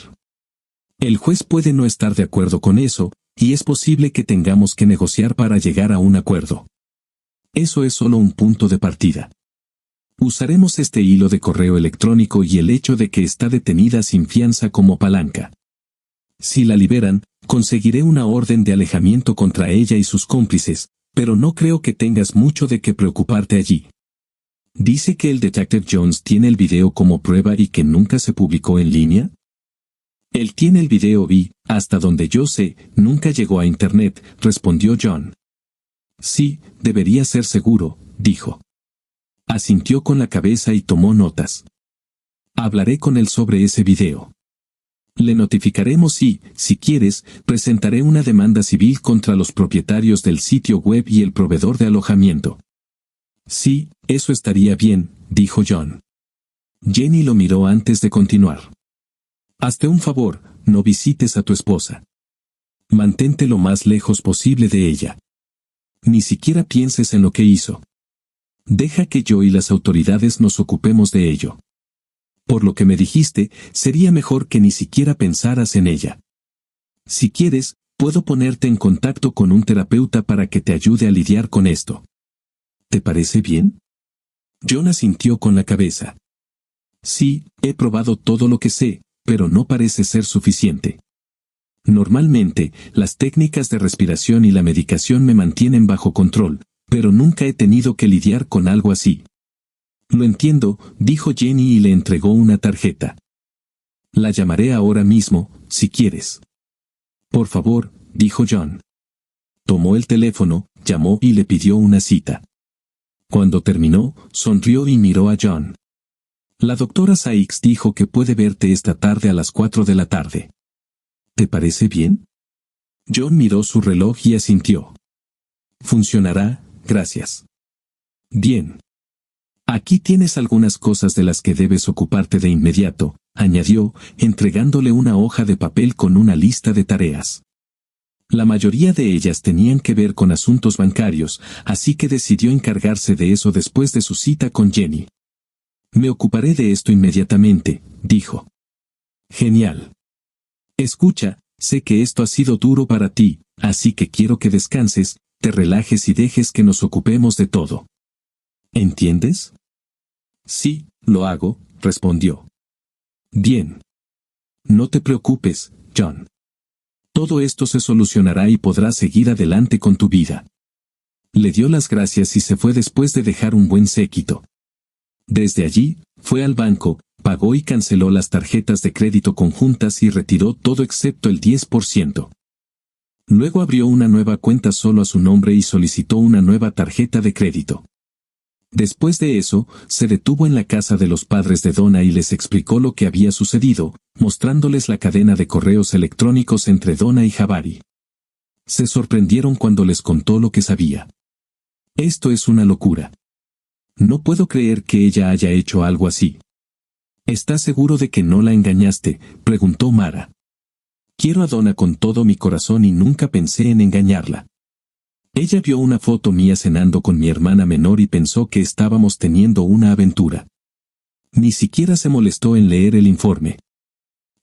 El juez puede no estar de acuerdo con eso, y es posible que tengamos que negociar para llegar a un acuerdo. Eso es solo un punto de partida. Usaremos este hilo de correo electrónico y el hecho de que está detenida sin fianza como palanca. Si la liberan, conseguiré una orden de alejamiento contra ella y sus cómplices, pero no creo que tengas mucho de qué preocuparte allí. ¿Dice que el Detective Jones tiene el video como prueba y que nunca se publicó en línea? Él tiene el video y, hasta donde yo sé, nunca llegó a Internet, respondió John. Sí, debería ser seguro, dijo. Asintió con la cabeza y tomó notas. Hablaré con él sobre ese video. Le notificaremos y, si quieres, presentaré una demanda civil contra los propietarios del sitio web y el proveedor de alojamiento. Sí, eso estaría bien, dijo John. Jenny lo miró antes de continuar. Hazte un favor, no visites a tu esposa. Mantente lo más lejos posible de ella. Ni siquiera pienses en lo que hizo. Deja que yo y las autoridades nos ocupemos de ello. Por lo que me dijiste, sería mejor que ni siquiera pensaras en ella. Si quieres, puedo ponerte en contacto con un terapeuta para que te ayude a lidiar con esto. ¿Te parece bien? John asintió con la cabeza. Sí, he probado todo lo que sé, pero no parece ser suficiente. Normalmente, las técnicas de respiración y la medicación me mantienen bajo control, pero nunca he tenido que lidiar con algo así. Lo entiendo, dijo Jenny y le entregó una tarjeta. La llamaré ahora mismo, si quieres. Por favor, dijo John. Tomó el teléfono, llamó y le pidió una cita. Cuando terminó, sonrió y miró a John. La doctora Sykes dijo que puede verte esta tarde a las 4 de la tarde. ¿Te parece bien? John miró su reloj y asintió. Funcionará, gracias. Bien. Aquí tienes algunas cosas de las que debes ocuparte de inmediato, añadió, entregándole una hoja de papel con una lista de tareas. La mayoría de ellas tenían que ver con asuntos bancarios, así que decidió encargarse de eso después de su cita con Jenny. Me ocuparé de esto inmediatamente, dijo. Genial. Escucha, sé que esto ha sido duro para ti, así que quiero que descanses, te relajes y dejes que nos ocupemos de todo. ¿Entiendes? Sí, lo hago, respondió. Bien. No te preocupes, John. Todo esto se solucionará y podrás seguir adelante con tu vida. Le dio las gracias y se fue después de dejar un buen séquito. Desde allí, fue al banco, pagó y canceló las tarjetas de crédito conjuntas y retiró todo excepto el 10%. Luego abrió una nueva cuenta solo a su nombre y solicitó una nueva tarjeta de crédito. Después de eso, se detuvo en la casa de los padres de Donna y les explicó lo que había sucedido, mostrándoles la cadena de correos electrónicos entre Donna y Jabari. Se sorprendieron cuando les contó lo que sabía. Esto es una locura. No puedo creer que ella haya hecho algo así. ¿Estás seguro de que no la engañaste?, preguntó Mara. Quiero a Donna con todo mi corazón y nunca pensé en engañarla. Ella vio una foto mía cenando con mi hermana menor y pensó que estábamos teniendo una aventura. Ni siquiera se molestó en leer el informe.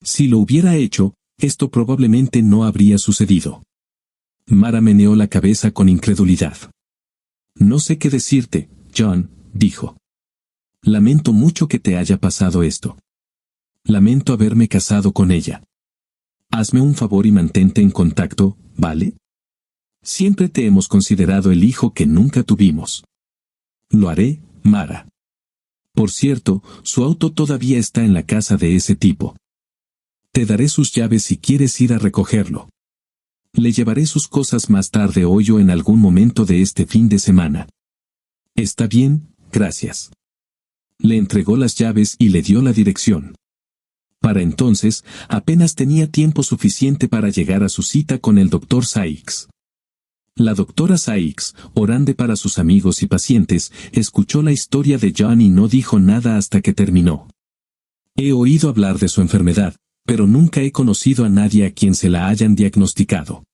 Si lo hubiera hecho, esto probablemente no habría sucedido. Mara meneó la cabeza con incredulidad. No sé qué decirte, John, dijo. Lamento mucho que te haya pasado esto. Lamento haberme casado con ella. Hazme un favor y mantente en contacto, ¿vale? Siempre te hemos considerado el hijo que nunca tuvimos. Lo haré, Mara. Por cierto, su auto todavía está en la casa de ese tipo. Te daré sus llaves si quieres ir a recogerlo. Le llevaré sus cosas más tarde hoy o en algún momento de este fin de semana. Está bien, gracias. Le entregó las llaves y le dio la dirección. Para entonces, apenas tenía tiempo suficiente para llegar a su cita con el Dr. Sykes. La doctora Sykes, orando para sus amigos y pacientes, escuchó la historia de John y no dijo nada hasta que terminó. He oído hablar de su enfermedad, pero nunca he conocido a nadie a quien se la hayan diagnosticado.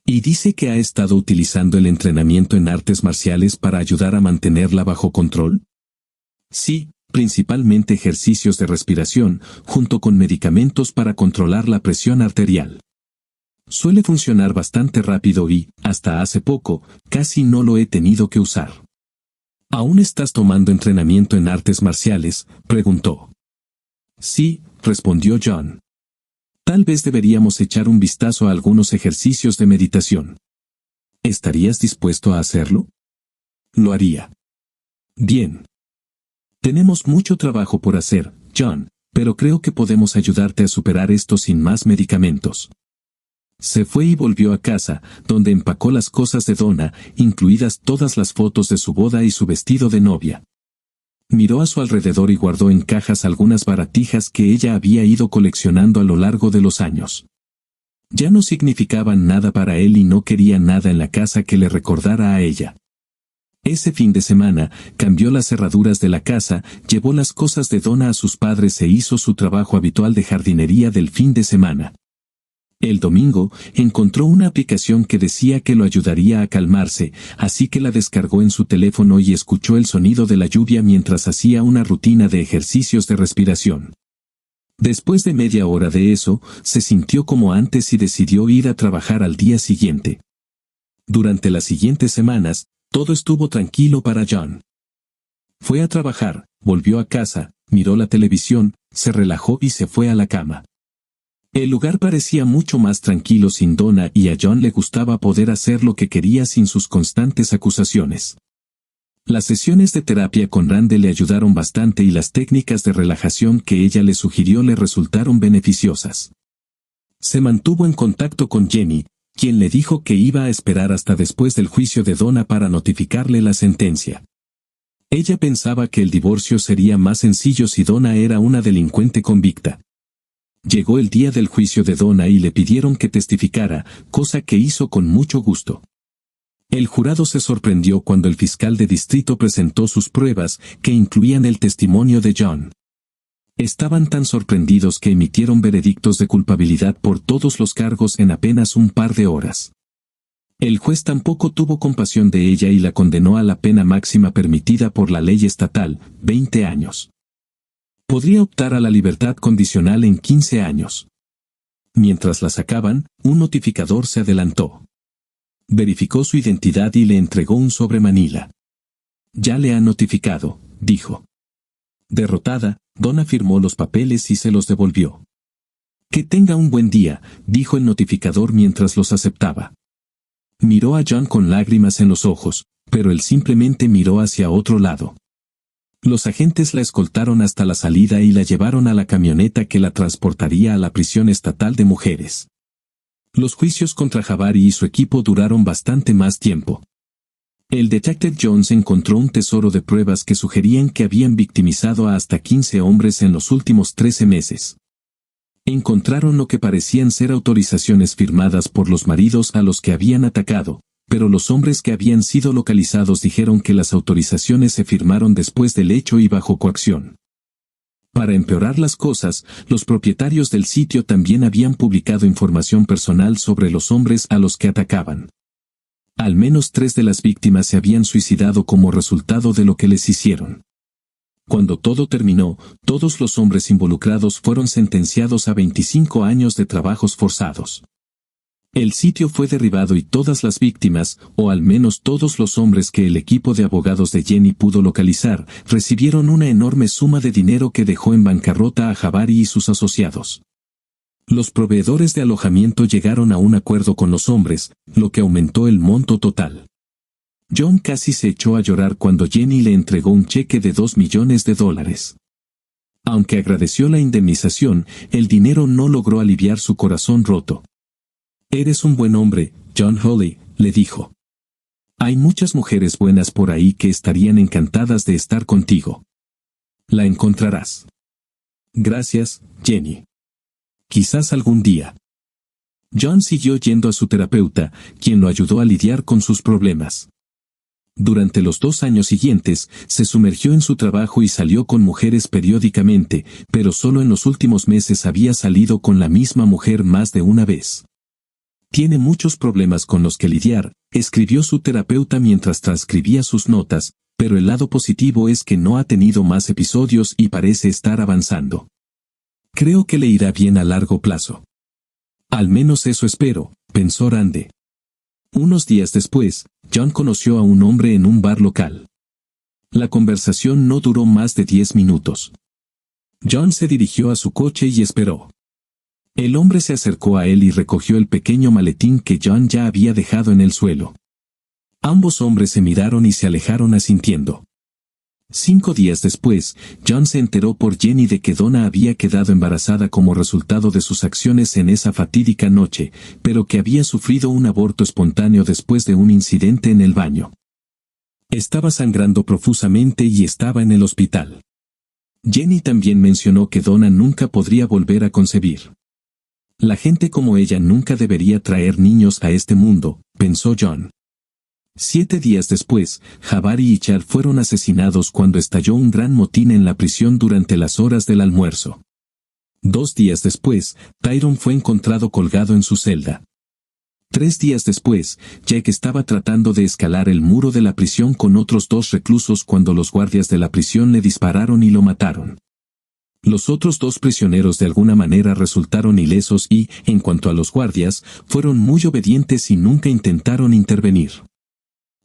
Y dice que ha estado utilizando el entrenamiento en artes marciales para ayudar a mantenerla bajo control. Sí, principalmente ejercicios de respiración, junto con medicamentos para controlar la presión arterial. Suele funcionar bastante rápido y, hasta hace poco, casi no lo he tenido que usar. ¿Aún estás tomando entrenamiento en artes marciales?, preguntó. Sí, respondió John. Tal vez deberíamos echar un vistazo a algunos ejercicios de meditación. ¿Estarías dispuesto a hacerlo? Lo haría. Bien. Tenemos mucho trabajo por hacer, John, pero creo que podemos ayudarte a superar esto sin más medicamentos. Se fue y volvió a casa, donde empacó las cosas de Donna, incluidas todas las fotos de su boda y su vestido de novia. Miró a su alrededor y guardó en cajas algunas baratijas que ella había ido coleccionando a lo largo de los años. Ya no significaban nada para él y no quería nada en la casa que le recordara a ella. Ese fin de semana, cambió las cerraduras de la casa, llevó las cosas de Donna a sus padres e hizo su trabajo habitual de jardinería del fin de semana. El domingo, encontró una aplicación que decía que lo ayudaría a calmarse, así que la descargó en su teléfono y escuchó el sonido de la lluvia mientras hacía una rutina de ejercicios de respiración. Después de media hora de eso, se sintió como antes y decidió ir a trabajar al día siguiente. Durante las siguientes semanas, todo estuvo tranquilo para John. Fue a trabajar, volvió a casa, miró la televisión, se relajó y se fue a la cama. El lugar parecía mucho más tranquilo sin Donna y a John le gustaba poder hacer lo que quería sin sus constantes acusaciones. Las sesiones de terapia con Randall le ayudaron bastante y las técnicas de relajación que ella le sugirió le resultaron beneficiosas. Se mantuvo en contacto con Jenny, quien le dijo que iba a esperar hasta después del juicio de Donna para notificarle la sentencia. Ella pensaba que el divorcio sería más sencillo si Donna era una delincuente convicta. Llegó el día del juicio de Donna y le pidieron que testificara, cosa que hizo con mucho gusto. El jurado se sorprendió cuando el fiscal de distrito presentó sus pruebas, que incluían el testimonio de John. Estaban tan sorprendidos que emitieron veredictos de culpabilidad por todos los cargos en apenas un par de horas. El juez tampoco tuvo compasión de ella y la condenó a la pena máxima permitida por la ley estatal, 20 años. Podría optar a la libertad condicional en 15 años. Mientras la sacaban, un notificador se adelantó. Verificó su identidad y le entregó un sobre Manila. Ya le ha notificado, dijo. Derrotada, Donna firmó los papeles y se los devolvió. «Que tenga un buen día», dijo el notificador mientras los aceptaba. Miró a John con lágrimas en los ojos, pero él simplemente miró hacia otro lado. Los agentes la escoltaron hasta la salida y la llevaron a la camioneta que la transportaría a la prisión estatal de mujeres. Los juicios contra Jabari y su equipo duraron bastante más tiempo. El detective Jones encontró un tesoro de pruebas que sugerían que habían victimizado a hasta 15 hombres en los últimos 13 meses. Encontraron lo que parecían ser autorizaciones firmadas por los maridos a los que habían atacado, pero los hombres que habían sido localizados dijeron que las autorizaciones se firmaron después del hecho y bajo coacción. Para empeorar las cosas, los propietarios del sitio también habían publicado información personal sobre los hombres a los que atacaban. Al menos 3 de las víctimas se habían suicidado como resultado de lo que les hicieron. Cuando todo terminó, todos los hombres involucrados fueron sentenciados a 25 años de trabajos forzados. El sitio fue derribado y todas las víctimas, o al menos todos los hombres que el equipo de abogados de Jenny pudo localizar, recibieron una enorme suma de dinero que dejó en bancarrota a Jabari y sus asociados. Los proveedores de alojamiento llegaron a un acuerdo con los hombres, lo que aumentó el monto total. John casi se echó a llorar cuando Jenny le entregó un cheque de $2 millones. Aunque agradeció la indemnización, el dinero no logró aliviar su corazón roto. «Eres un buen hombre, John Hawley», le dijo. «Hay muchas mujeres buenas por ahí que estarían encantadas de estar contigo. La encontrarás». «Gracias, Jenny. Quizás algún día». John siguió yendo a su terapeuta, quien lo ayudó a lidiar con sus problemas. Durante los 2 años siguientes, se sumergió en su trabajo y salió con mujeres periódicamente, pero solo en los últimos meses había salido con la misma mujer más de una vez. «Tiene muchos problemas con los que lidiar», escribió su terapeuta mientras transcribía sus notas, pero el lado positivo es que no ha tenido más episodios y parece estar avanzando. «Creo que le irá bien a largo plazo». «Al menos eso espero», pensó Rande. Unos días después, John conoció a un hombre en un bar local. La conversación no duró más de 10 minutos. John se dirigió a su coche y esperó. El hombre se acercó a él y recogió el pequeño maletín que John ya había dejado en el suelo. Ambos hombres se miraron y se alejaron asintiendo. 5 días después, John se enteró por Jenny de que Donna había quedado embarazada como resultado de sus acciones en esa fatídica noche, pero que había sufrido un aborto espontáneo después de un incidente en el baño. Estaba sangrando profusamente y estaba en el hospital. Jenny también mencionó que Donna nunca podría volver a concebir. La gente como ella nunca debería traer niños a este mundo, pensó John. 7 días después, Jabari y Chad fueron asesinados cuando estalló un gran motín en la prisión durante las horas del almuerzo. 2 días después, Tyrone fue encontrado colgado en su celda. 3 días después, Jack estaba tratando de escalar el muro de la prisión con otros 2 reclusos cuando los guardias de la prisión le dispararon y lo mataron. Los otros 2 prisioneros de alguna manera resultaron ilesos y, en cuanto a los guardias, fueron muy obedientes y nunca intentaron intervenir.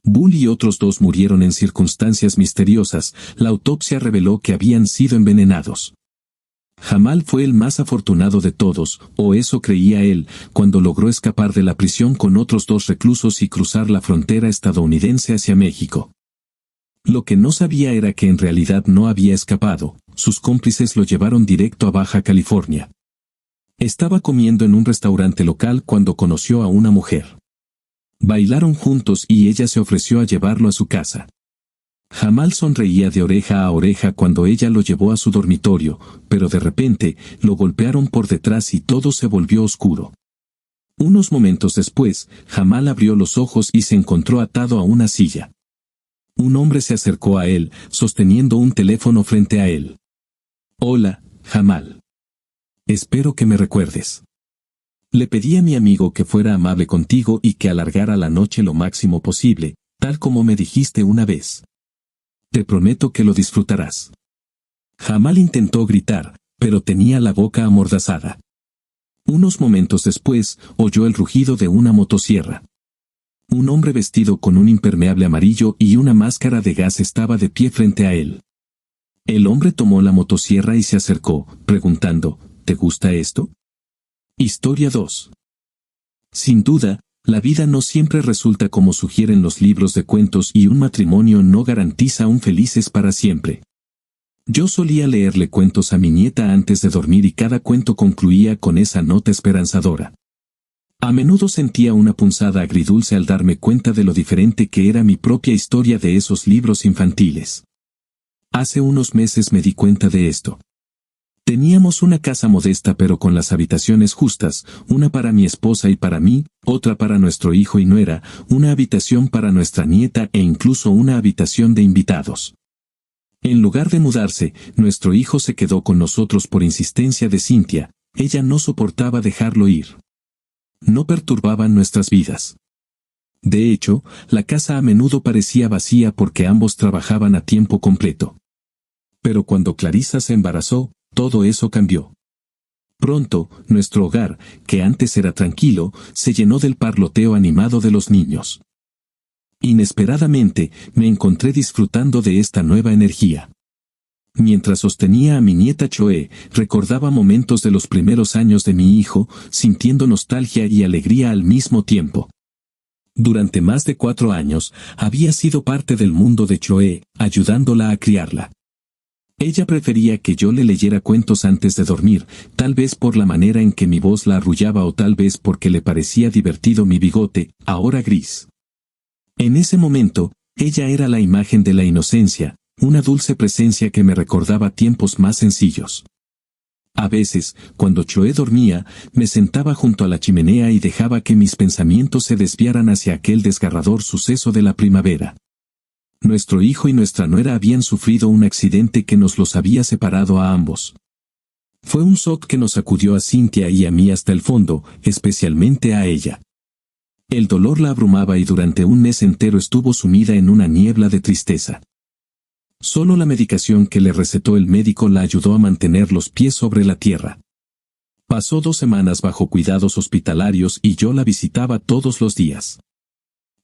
Bull y otros 2 murieron en circunstancias misteriosas. La autopsia reveló que habían sido envenenados. Jamal fue el más afortunado de todos, o eso creía él, cuando logró escapar de la prisión con otros 2 reclusos y cruzar la frontera estadounidense hacia México. Lo que no sabía era que en realidad no había escapado. Sus cómplices lo llevaron directo a Baja California. Estaba comiendo en un restaurante local cuando conoció a una mujer. Bailaron juntos y ella se ofreció a llevarlo a su casa. Jamal sonreía de oreja a oreja cuando ella lo llevó a su dormitorio, pero de repente, lo golpearon por detrás y todo se volvió oscuro. Unos momentos después, Jamal abrió los ojos y se encontró atado a una silla. Un hombre se acercó a él, sosteniendo un teléfono frente a él. «Hola, Jamal. Espero que me recuerdes. Le pedí a mi amigo que fuera amable contigo y que alargara la noche lo máximo posible, tal como me dijiste una vez. Te prometo que lo disfrutarás». Jamal intentó gritar, pero tenía la boca amordazada. Unos momentos después, oyó el rugido de una motosierra. Un hombre vestido con un impermeable amarillo y una máscara de gas estaba de pie frente a él. El hombre tomó la motosierra y se acercó, preguntando, ¿te gusta esto? Historia 2. Sin duda, la vida no siempre resulta como sugieren los libros de cuentos y un matrimonio no garantiza un felices para siempre. Yo solía leerle cuentos a mi nieta antes de dormir y cada cuento concluía con esa nota esperanzadora. A menudo sentía una punzada agridulce al darme cuenta de lo diferente que era mi propia historia de esos libros infantiles. Hace unos meses me di cuenta de esto. Teníamos una casa modesta pero con las habitaciones justas, una para mi esposa y para mí, otra para nuestro hijo y nuera, una habitación para nuestra nieta e incluso una habitación de invitados. En lugar de mudarse, nuestro hijo se quedó con nosotros por insistencia de Cynthia, ella no soportaba dejarlo ir. No perturbaban nuestras vidas. De hecho, la casa a menudo parecía vacía porque ambos trabajaban a tiempo completo. Pero cuando Clarissa se embarazó, todo eso cambió. Pronto, nuestro hogar, que antes era tranquilo, se llenó del parloteo animado de los niños. Inesperadamente, me encontré disfrutando de esta nueva energía. Mientras sostenía a mi nieta Chloe, recordaba momentos de los primeros años de mi hijo, sintiendo nostalgia y alegría al mismo tiempo. Durante más de 4 años, había sido parte del mundo de Chloe, ayudándola a criarla. Ella prefería que yo le leyera cuentos antes de dormir, tal vez por la manera en que mi voz la arrullaba o tal vez porque le parecía divertido mi bigote, ahora gris. En ese momento, ella era la imagen de la inocencia, una dulce presencia que me recordaba tiempos más sencillos. A veces, cuando Chloe dormía, me sentaba junto a la chimenea y dejaba que mis pensamientos se desviaran hacia aquel desgarrador suceso de la primavera. Nuestro hijo y nuestra nuera habían sufrido un accidente que nos los había separado a ambos. Fue un shock que nos sacudió a Cynthia y a mí hasta el fondo, especialmente a ella. El dolor la abrumaba y durante un mes entero estuvo sumida en una niebla de tristeza. Solo la medicación que le recetó el médico la ayudó a mantener los pies sobre la tierra. Pasó 2 semanas bajo cuidados hospitalarios y yo la visitaba todos los días.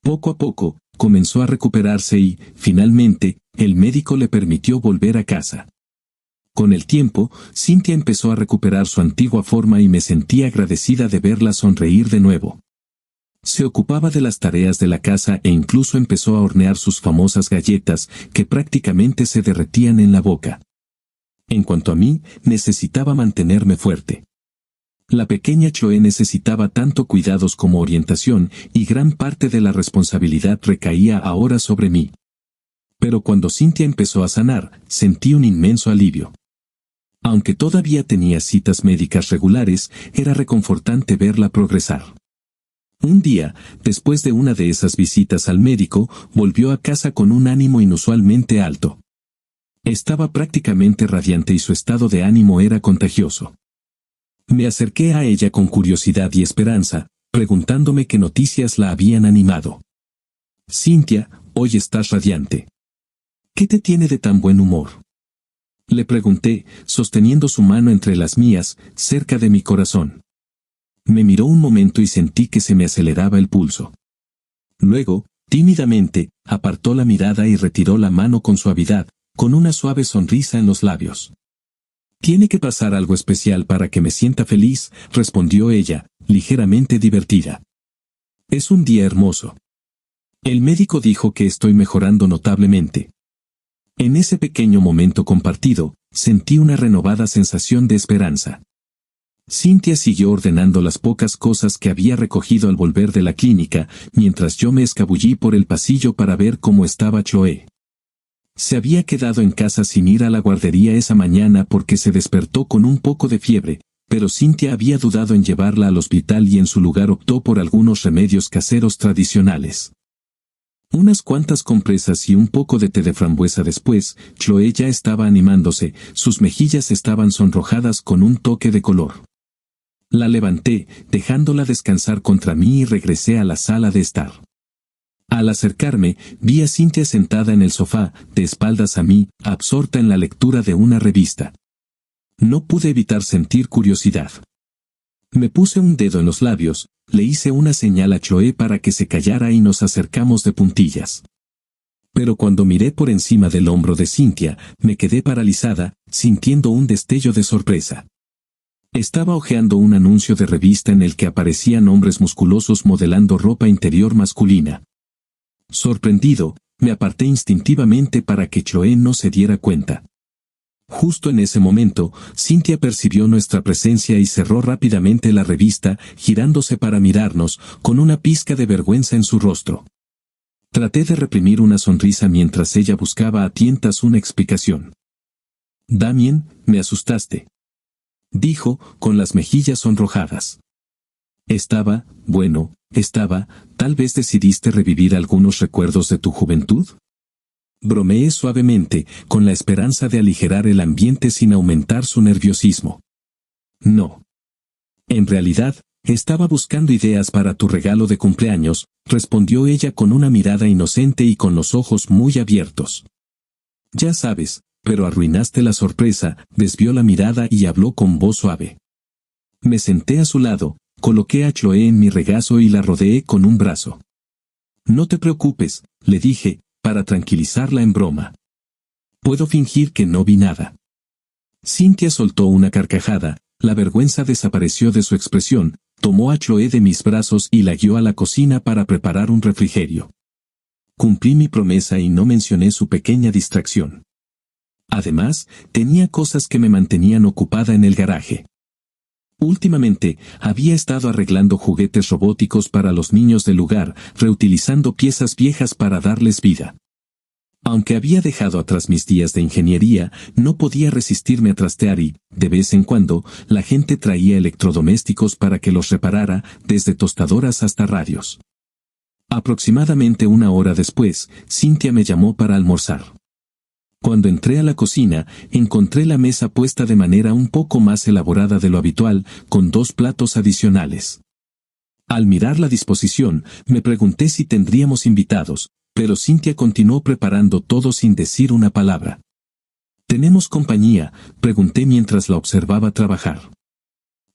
Poco a poco, comenzó a recuperarse y, finalmente, el médico le permitió volver a casa. Con el tiempo, Cynthia empezó a recuperar su antigua forma y me sentí agradecida de verla sonreír de nuevo. Se ocupaba de las tareas de la casa e incluso empezó a hornear sus famosas galletas, que prácticamente se derretían en la boca. En cuanto a mí, necesitaba mantenerme fuerte. La pequeña Chloe necesitaba tanto cuidados como orientación, y gran parte de la responsabilidad recaía ahora sobre mí. Pero cuando Cynthia empezó a sanar, sentí un inmenso alivio. Aunque todavía tenía citas médicas regulares, era reconfortante verla progresar. Un día, después de una de esas visitas al médico, volvió a casa con un ánimo inusualmente alto. Estaba prácticamente radiante y su estado de ánimo era contagioso. Me acerqué a ella con curiosidad y esperanza, preguntándome qué noticias la habían animado. Cynthia, hoy estás radiante. ¿Qué te tiene de tan buen humor? Le pregunté, sosteniendo su mano entre las mías, cerca de mi corazón. Me miró un momento y sentí que se me aceleraba el pulso. Luego, tímidamente, apartó la mirada y retiró la mano con suavidad, con una suave sonrisa en los labios. «Tiene que pasar algo especial para que me sienta feliz», respondió ella, ligeramente divertida. «Es un día hermoso. El médico dijo que estoy mejorando notablemente». En ese pequeño momento compartido, sentí una renovada sensación de esperanza. Cynthia siguió ordenando las pocas cosas que había recogido al volver de la clínica, mientras yo me escabullí por el pasillo para ver cómo estaba Chloe. Se había quedado en casa sin ir a la guardería esa mañana porque se despertó con un poco de fiebre, pero Cynthia había dudado en llevarla al hospital y en su lugar optó por algunos remedios caseros tradicionales. Unas cuantas compresas y un poco de té de frambuesa después, Chloe ya estaba animándose, sus mejillas estaban sonrojadas con un toque de color. La levanté, dejándola descansar contra mí y regresé a la sala de estar. Al acercarme, vi a Cynthia sentada en el sofá, de espaldas a mí, absorta en la lectura de una revista. No pude evitar sentir curiosidad. Me puse un dedo en los labios, le hice una señal a Chloe para que se callara y nos acercamos de puntillas. Pero cuando miré por encima del hombro de Cynthia, me quedé paralizada, sintiendo un destello de sorpresa. Estaba hojeando un anuncio de revista en el que aparecían hombres musculosos modelando ropa interior masculina. Sorprendido, me aparté instintivamente para que Chloe no se diera cuenta. Justo en ese momento, Cynthia percibió nuestra presencia y cerró rápidamente la revista, girándose para mirarnos, con una pizca de vergüenza en su rostro. Traté de reprimir una sonrisa mientras ella buscaba a tientas una explicación. «Damien, me asustaste», dijo, con las mejillas sonrojadas. Tal vez decidiste revivir algunos recuerdos de tu juventud. Bromeé suavemente, con la esperanza de aligerar el ambiente sin aumentar su nerviosismo. No. En realidad, estaba buscando ideas para tu regalo de cumpleaños, respondió ella con una mirada inocente y con los ojos muy abiertos. Ya sabes, pero arruinaste la sorpresa, desvió la mirada y habló con voz suave. Me senté a su lado, coloqué a Chloe en mi regazo y la rodeé con un brazo. No te preocupes, le dije, para tranquilizarla en broma. Puedo fingir que no vi nada. Cynthia soltó una carcajada, la vergüenza desapareció de su expresión, tomó a Chloe de mis brazos y la guió a la cocina para preparar un refrigerio. Cumplí mi promesa y no mencioné su pequeña distracción. Además, tenía cosas que me mantenían ocupada en el garaje. Últimamente, había estado arreglando juguetes robóticos para los niños del lugar, reutilizando piezas viejas para darles vida. Aunque había dejado atrás mis días de ingeniería, no podía resistirme a trastear y, de vez en cuando, la gente traía electrodomésticos para que los reparara, desde tostadoras hasta radios. Aproximadamente una hora después, Cynthia me llamó para almorzar. Cuando entré a la cocina, encontré la mesa puesta de manera un poco más elaborada de lo habitual, con 2 platos adicionales. Al mirar la disposición, me pregunté si tendríamos invitados, pero Cynthia continuó preparando todo sin decir una palabra. ¿Tenemos compañía?, pregunté mientras la observaba trabajar.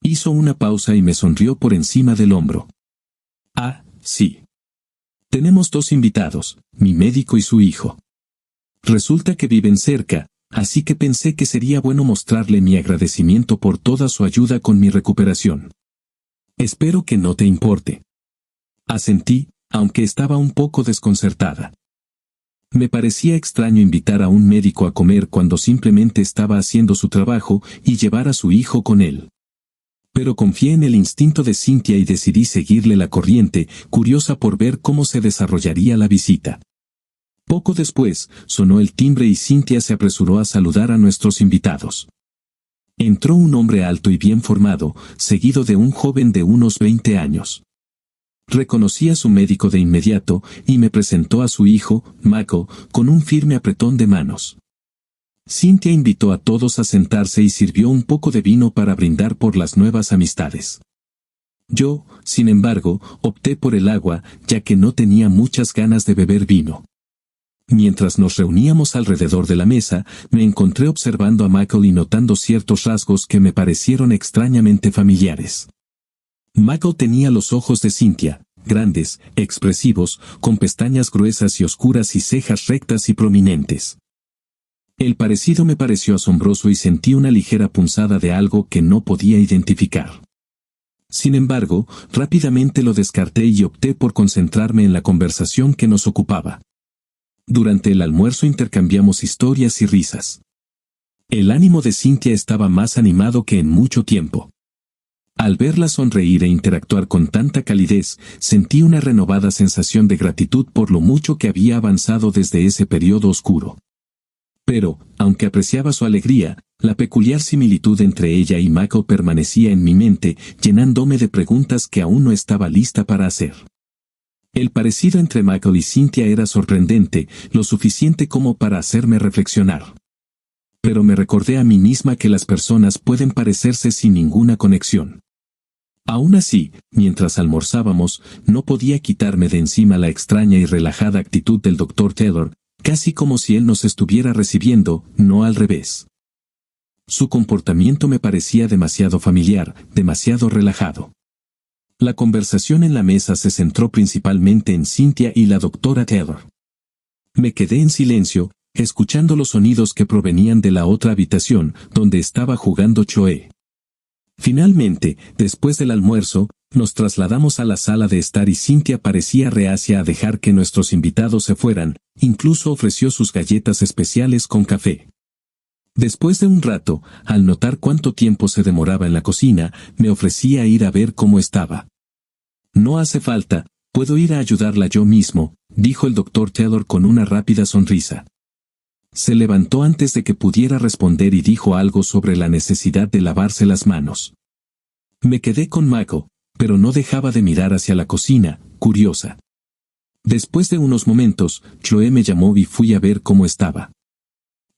Hizo una pausa y me sonrió por encima del hombro. Ah, sí. Tenemos 2 invitados, mi médico y su hijo. Resulta que viven cerca, así que pensé que sería bueno mostrarle mi agradecimiento por toda su ayuda con mi recuperación. Espero que no te importe. Asentí, aunque estaba un poco desconcertada. Me parecía extraño invitar a un médico a comer cuando simplemente estaba haciendo su trabajo y llevar a su hijo con él. Pero confié en el instinto de Cynthia y decidí seguirle la corriente, curiosa por ver cómo se desarrollaría la visita. Poco después, sonó el timbre y Cynthia se apresuró a saludar a nuestros invitados. Entró un hombre alto y bien formado, seguido de un joven de unos 20 años. Reconocí a su médico de inmediato, y me presentó a su hijo, Michael, con un firme apretón de manos. Cynthia invitó a todos a sentarse y sirvió un poco de vino para brindar por las nuevas amistades. Yo, sin embargo, opté por el agua, ya que no tenía muchas ganas de beber vino. Mientras nos reuníamos alrededor de la mesa, me encontré observando a Michael y notando ciertos rasgos que me parecieron extrañamente familiares. Michael tenía los ojos de Cynthia, grandes, expresivos, con pestañas gruesas y oscuras y cejas rectas y prominentes. El parecido me pareció asombroso y sentí una ligera punzada de algo que no podía identificar. Sin embargo, rápidamente lo descarté y opté por concentrarme en la conversación que nos ocupaba. Durante el almuerzo intercambiamos historias y risas. El ánimo de Cynthia estaba más animado que en mucho tiempo. Al verla sonreír e interactuar con tanta calidez, sentí una renovada sensación de gratitud por lo mucho que había avanzado desde ese periodo oscuro. Pero, aunque apreciaba su alegría, la peculiar similitud entre ella y Michael permanecía en mi mente, llenándome de preguntas que aún no estaba lista para hacer. El parecido entre Michael y Cynthia era sorprendente, lo suficiente como para hacerme reflexionar. Pero me recordé a mí misma que las personas pueden parecerse sin ninguna conexión. Aún así, mientras almorzábamos, no podía quitarme de encima la extraña y relajada actitud del Dr. Taylor, casi como si él nos estuviera recibiendo, no al revés. Su comportamiento me parecía demasiado familiar, demasiado relajado. La conversación en la mesa se centró principalmente en Cynthia y la doctora Taylor. Me quedé en silencio, escuchando los sonidos que provenían de la otra habitación, donde estaba jugando Choe. Finalmente, después del almuerzo, nos trasladamos a la sala de estar y Cynthia parecía reacia a dejar que nuestros invitados se fueran, incluso ofreció sus galletas especiales con café. Después de un rato, al notar cuánto tiempo se demoraba en la cocina, me ofrecía ir a ver cómo estaba. No hace falta, puedo ir a ayudarla yo mismo, dijo el Dr. Taylor con una rápida sonrisa. Se levantó antes de que pudiera responder y dijo algo sobre la necesidad de lavarse las manos. Me quedé con Mako, pero no dejaba de mirar hacia la cocina, curiosa. Después de unos momentos, Chloe me llamó y fui a ver cómo estaba.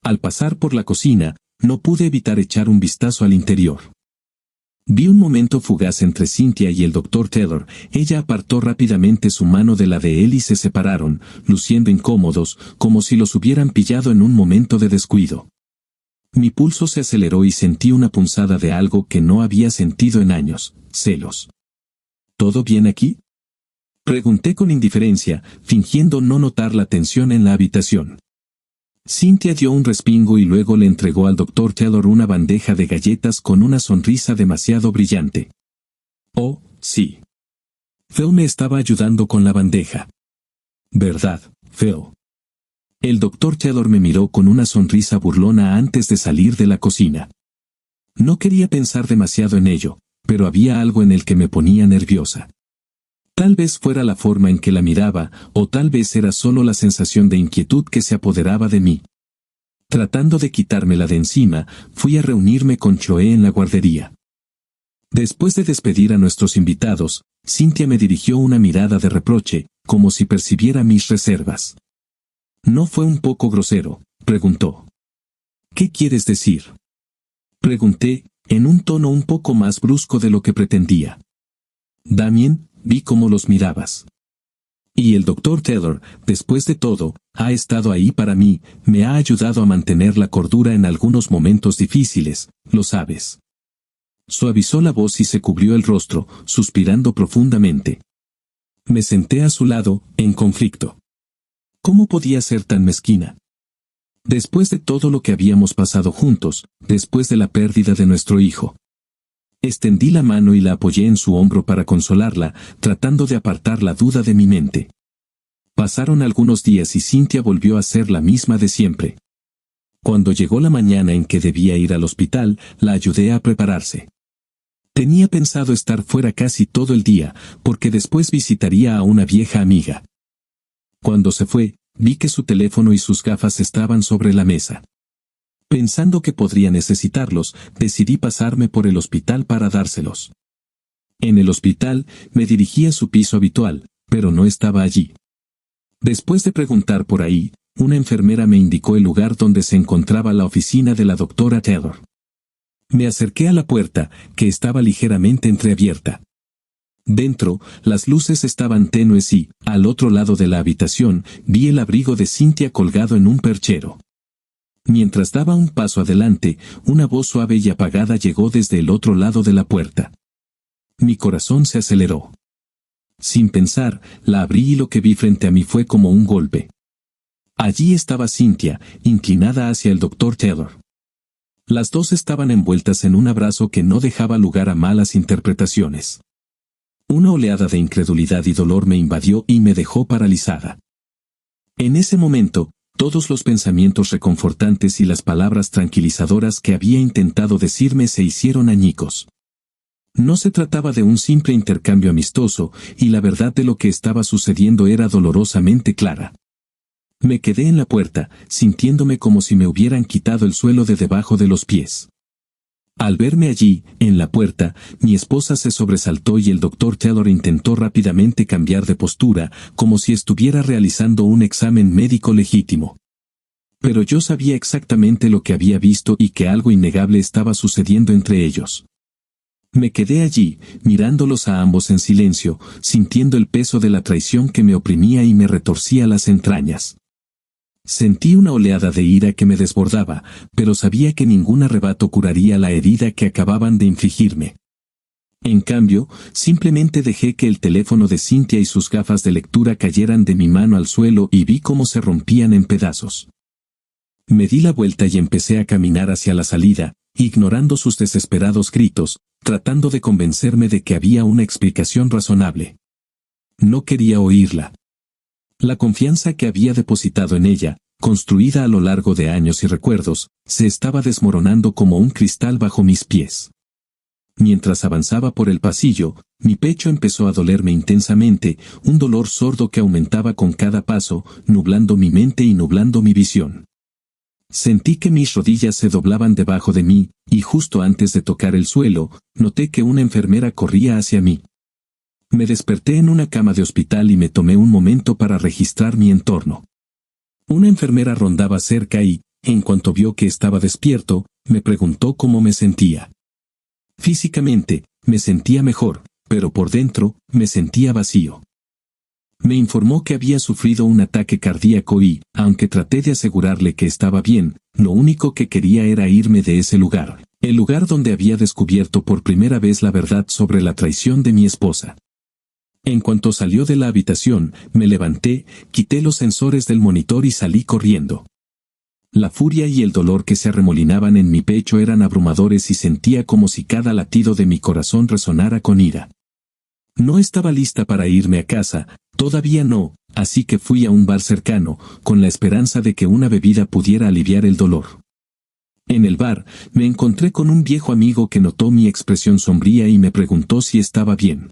Al pasar por la cocina, no pude evitar echar un vistazo al interior. Vi un momento fugaz entre Cynthia y el Dr. Taylor. Ella apartó rápidamente su mano de la de él y se separaron, luciendo incómodos, como si los hubieran pillado en un momento de descuido. Mi pulso se aceleró y sentí una punzada de algo que no había sentido en años: celos. ¿Todo bien aquí?, pregunté con indiferencia, fingiendo no notar la tensión en la habitación. Cynthia dio un respingo y luego le entregó al Dr. Taylor una bandeja de galletas con una sonrisa demasiado brillante. Oh, sí. Phil me estaba ayudando con la bandeja. ¿Verdad, Phil? El Dr. Taylor me miró con una sonrisa burlona antes de salir de la cocina. No quería pensar demasiado en ello, pero había algo en el que me ponía nerviosa. Tal vez fuera la forma en que la miraba, o tal vez era solo la sensación de inquietud que se apoderaba de mí. Tratando de quitármela de encima, fui a reunirme con Choe en la guardería. Después de despedir a nuestros invitados, Cynthia me dirigió una mirada de reproche, como si percibiera mis reservas. ¿No fue un poco grosero?, preguntó. ¿Qué quieres decir?, pregunté, en un tono un poco más brusco de lo que pretendía. Damien, vi cómo los mirabas. Y el Dr. Taylor, después de todo, ha estado ahí para mí, me ha ayudado a mantener la cordura en algunos momentos difíciles, lo sabes. Suavizó la voz y se cubrió el rostro, suspirando profundamente. Me senté a su lado, en conflicto. ¿Cómo podía ser tan mezquina? Después de todo lo que habíamos pasado juntos, después de la pérdida de nuestro hijo. Extendí la mano y la apoyé en su hombro para consolarla, tratando de apartar la duda de mi mente. Pasaron algunos días y Cynthia volvió a ser la misma de siempre. Cuando llegó la mañana en que debía ir al hospital, la ayudé a prepararse. Tenía pensado estar fuera casi todo el día, porque después visitaría a una vieja amiga. Cuando se fue, vi que su teléfono y sus gafas estaban sobre la mesa. Pensando que podría necesitarlos, decidí pasarme por el hospital para dárselos. En el hospital, me dirigí a su piso habitual, pero no estaba allí. Después de preguntar por ahí, una enfermera me indicó el lugar donde se encontraba la oficina de la doctora Taylor. Me acerqué a la puerta, que estaba ligeramente entreabierta. Dentro, las luces estaban tenues y, al otro lado de la habitación, vi el abrigo de Cynthia colgado en un perchero. Mientras daba un paso adelante, una voz suave y apagada llegó desde el otro lado de la puerta. Mi corazón se aceleró. Sin pensar, la abrí y lo que vi frente a mí fue como un golpe. Allí estaba Cynthia, inclinada hacia el Dr. Taylor. Las dos estaban envueltas en un abrazo que no dejaba lugar a malas interpretaciones. Una oleada de incredulidad y dolor me invadió y me dejó paralizada. En ese momento, todos los pensamientos reconfortantes y las palabras tranquilizadoras que había intentado decirme se hicieron añicos. No se trataba de un simple intercambio amistoso, y la verdad de lo que estaba sucediendo era dolorosamente clara. Me quedé en la puerta, sintiéndome como si me hubieran quitado el suelo de debajo de los pies. Al verme allí, en la puerta, mi esposa se sobresaltó y el Dr. Taylor intentó rápidamente cambiar de postura, como si estuviera realizando un examen médico legítimo. Pero yo sabía exactamente lo que había visto y que algo innegable estaba sucediendo entre ellos. Me quedé allí, mirándolos a ambos en silencio, sintiendo el peso de la traición que me oprimía y me retorcía las entrañas. Sentí una oleada de ira que me desbordaba, pero sabía que ningún arrebato curaría la herida que acababan de infligirme. En cambio, simplemente dejé que el teléfono de Cynthia y sus gafas de lectura cayeran de mi mano al suelo y vi cómo se rompían en pedazos. Me di la vuelta y empecé a caminar hacia la salida, ignorando sus desesperados gritos, tratando de convencerme de que había una explicación razonable. No quería oírla. La confianza que había depositado en ella, construida a lo largo de años y recuerdos, se estaba desmoronando como un cristal bajo mis pies. Mientras avanzaba por el pasillo, mi pecho empezó a dolerme intensamente, un dolor sordo que aumentaba con cada paso, nublando mi mente y nublando mi visión. Sentí que mis rodillas se doblaban debajo de mí, y justo antes de tocar el suelo, noté que una enfermera corría hacia mí. Me desperté en una cama de hospital y me tomé un momento para registrar mi entorno. Una enfermera rondaba cerca y, en cuanto vio que estaba despierto, me preguntó cómo me sentía. Físicamente, me sentía mejor, pero por dentro, me sentía vacío. Me informó que había sufrido un ataque cardíaco y, aunque traté de asegurarle que estaba bien, lo único que quería era irme de ese lugar, el lugar donde había descubierto por primera vez la verdad sobre la traición de mi esposa. En cuanto salió de la habitación, me levanté, quité los sensores del monitor y salí corriendo. La furia y el dolor que se arremolinaban en mi pecho eran abrumadores y sentía como si cada latido de mi corazón resonara con ira. No estaba lista para irme a casa, todavía no, así que fui a un bar cercano, con la esperanza de que una bebida pudiera aliviar el dolor. En el bar, me encontré con un viejo amigo que notó mi expresión sombría y me preguntó si estaba bien.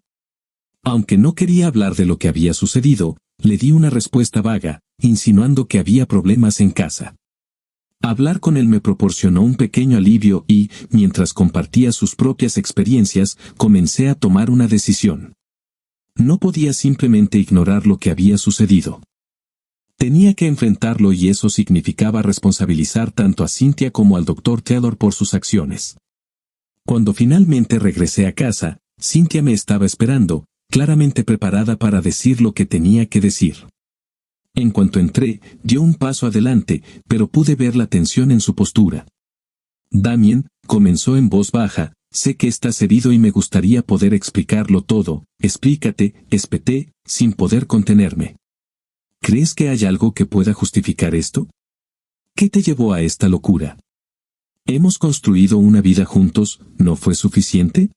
Aunque no quería hablar de lo que había sucedido, le di una respuesta vaga, insinuando que había problemas en casa. Hablar con él me proporcionó un pequeño alivio y, mientras compartía sus propias experiencias, comencé a tomar una decisión. No podía simplemente ignorar lo que había sucedido. Tenía que enfrentarlo y eso significaba responsabilizar tanto a Cynthia como al Dr. Taylor por sus acciones. Cuando finalmente regresé a casa, Cynthia me estaba esperando, claramente preparada para decir lo que tenía que decir. En cuanto entré, dio un paso adelante, pero pude ver la tensión en su postura. Damien, comenzó en voz baja, sé que estás herido y me gustaría poder explicarlo todo, explícate, espeté, sin poder contenerme. ¿Crees que hay algo que pueda justificar esto? ¿Qué te llevó a esta locura? ¿Hemos construido una vida juntos, no fue suficiente?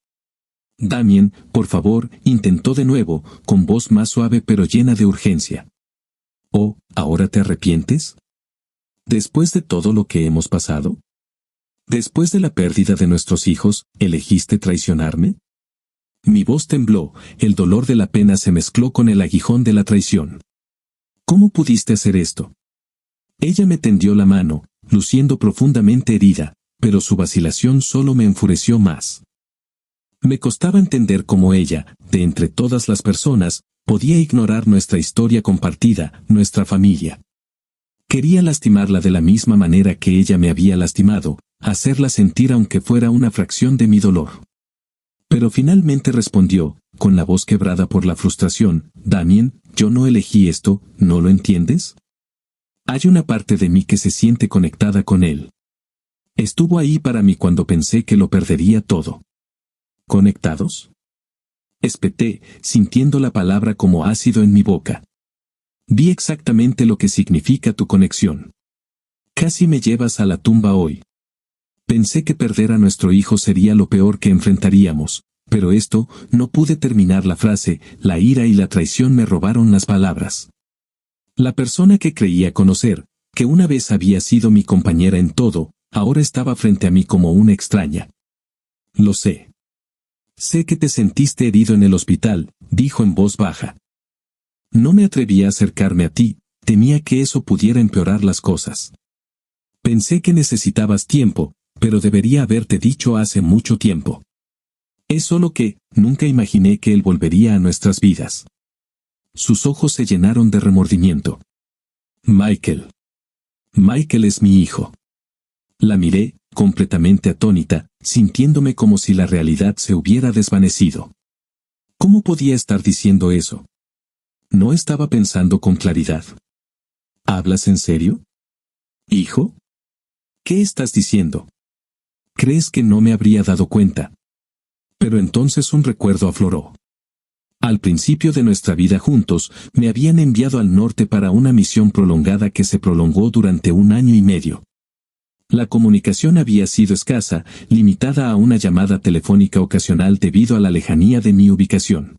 Damien, por favor, intentó de nuevo, con voz más suave pero llena de urgencia. ¿Oh, ahora te arrepientes? ¿Después de todo lo que hemos pasado? ¿Después de la pérdida de nuestros hijos, elegiste traicionarme? Mi voz tembló, el dolor de la pena se mezcló con el aguijón de la traición. ¿Cómo pudiste hacer esto? Ella me tendió la mano, luciendo profundamente herida, pero su vacilación solo me enfureció más. Me costaba entender cómo ella, de entre todas las personas, podía ignorar nuestra historia compartida, nuestra familia. Quería lastimarla de la misma manera que ella me había lastimado, hacerla sentir aunque fuera una fracción de mi dolor. Pero finalmente respondió, con la voz quebrada por la frustración, Damien, yo no elegí esto, ¿no lo entiendes? Hay una parte de mí que se siente conectada con él. Estuvo ahí para mí cuando pensé que lo perdería todo. ¿Conectados? Espeté, sintiendo la palabra como ácido en mi boca. Vi exactamente lo que significa tu conexión. Casi me llevas a la tumba hoy. Pensé que perder a nuestro hijo sería lo peor que enfrentaríamos, pero no pude terminar la frase, la ira y la traición me robaron las palabras. La persona que creía conocer, que una vez había sido mi compañera en todo, ahora estaba frente a mí como una extraña. Lo sé. Sé que te sentiste herido en el hospital, dijo en voz baja. No me atreví a acercarme a ti, temía que eso pudiera empeorar las cosas. Pensé que necesitabas tiempo, pero debería haberte dicho hace mucho tiempo. Es solo que, nunca imaginé que él volvería a nuestras vidas. Sus ojos se llenaron de remordimiento. Michael. Michael es mi hijo. La miré, completamente atónita, sintiéndome como si la realidad se hubiera desvanecido. ¿Cómo podía estar diciendo eso? No estaba pensando con claridad. ¿Hablas en serio? ¿Hijo? ¿Qué estás diciendo? ¿Crees que no me habría dado cuenta? Pero entonces un recuerdo afloró. Al principio de nuestra vida juntos, me habían enviado al norte para una misión prolongada que se prolongó durante 1 año y medio. La comunicación había sido escasa, limitada a una llamada telefónica ocasional debido a la lejanía de mi ubicación.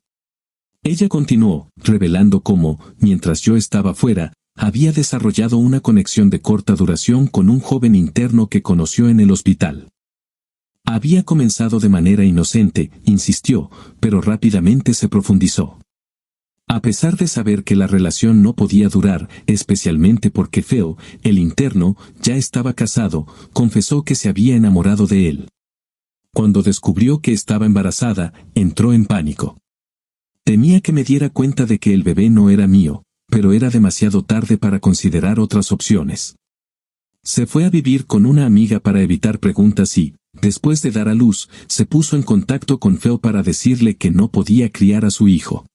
Ella continuó, revelando cómo, mientras yo estaba fuera, había desarrollado una conexión de corta duración con un joven interno que conoció en el hospital. Había comenzado de manera inocente, insistió, pero rápidamente se profundizó. A pesar de saber que la relación no podía durar, especialmente porque Phil, el interno, ya estaba casado, confesó que se había enamorado de él. Cuando descubrió que estaba embarazada, entró en pánico. Temía que me diera cuenta de que el bebé no era mío, pero era demasiado tarde para considerar otras opciones. Se fue a vivir con una amiga para evitar preguntas y, después de dar a luz, se puso en contacto con Phil para decirle que no podía criar a su hijo.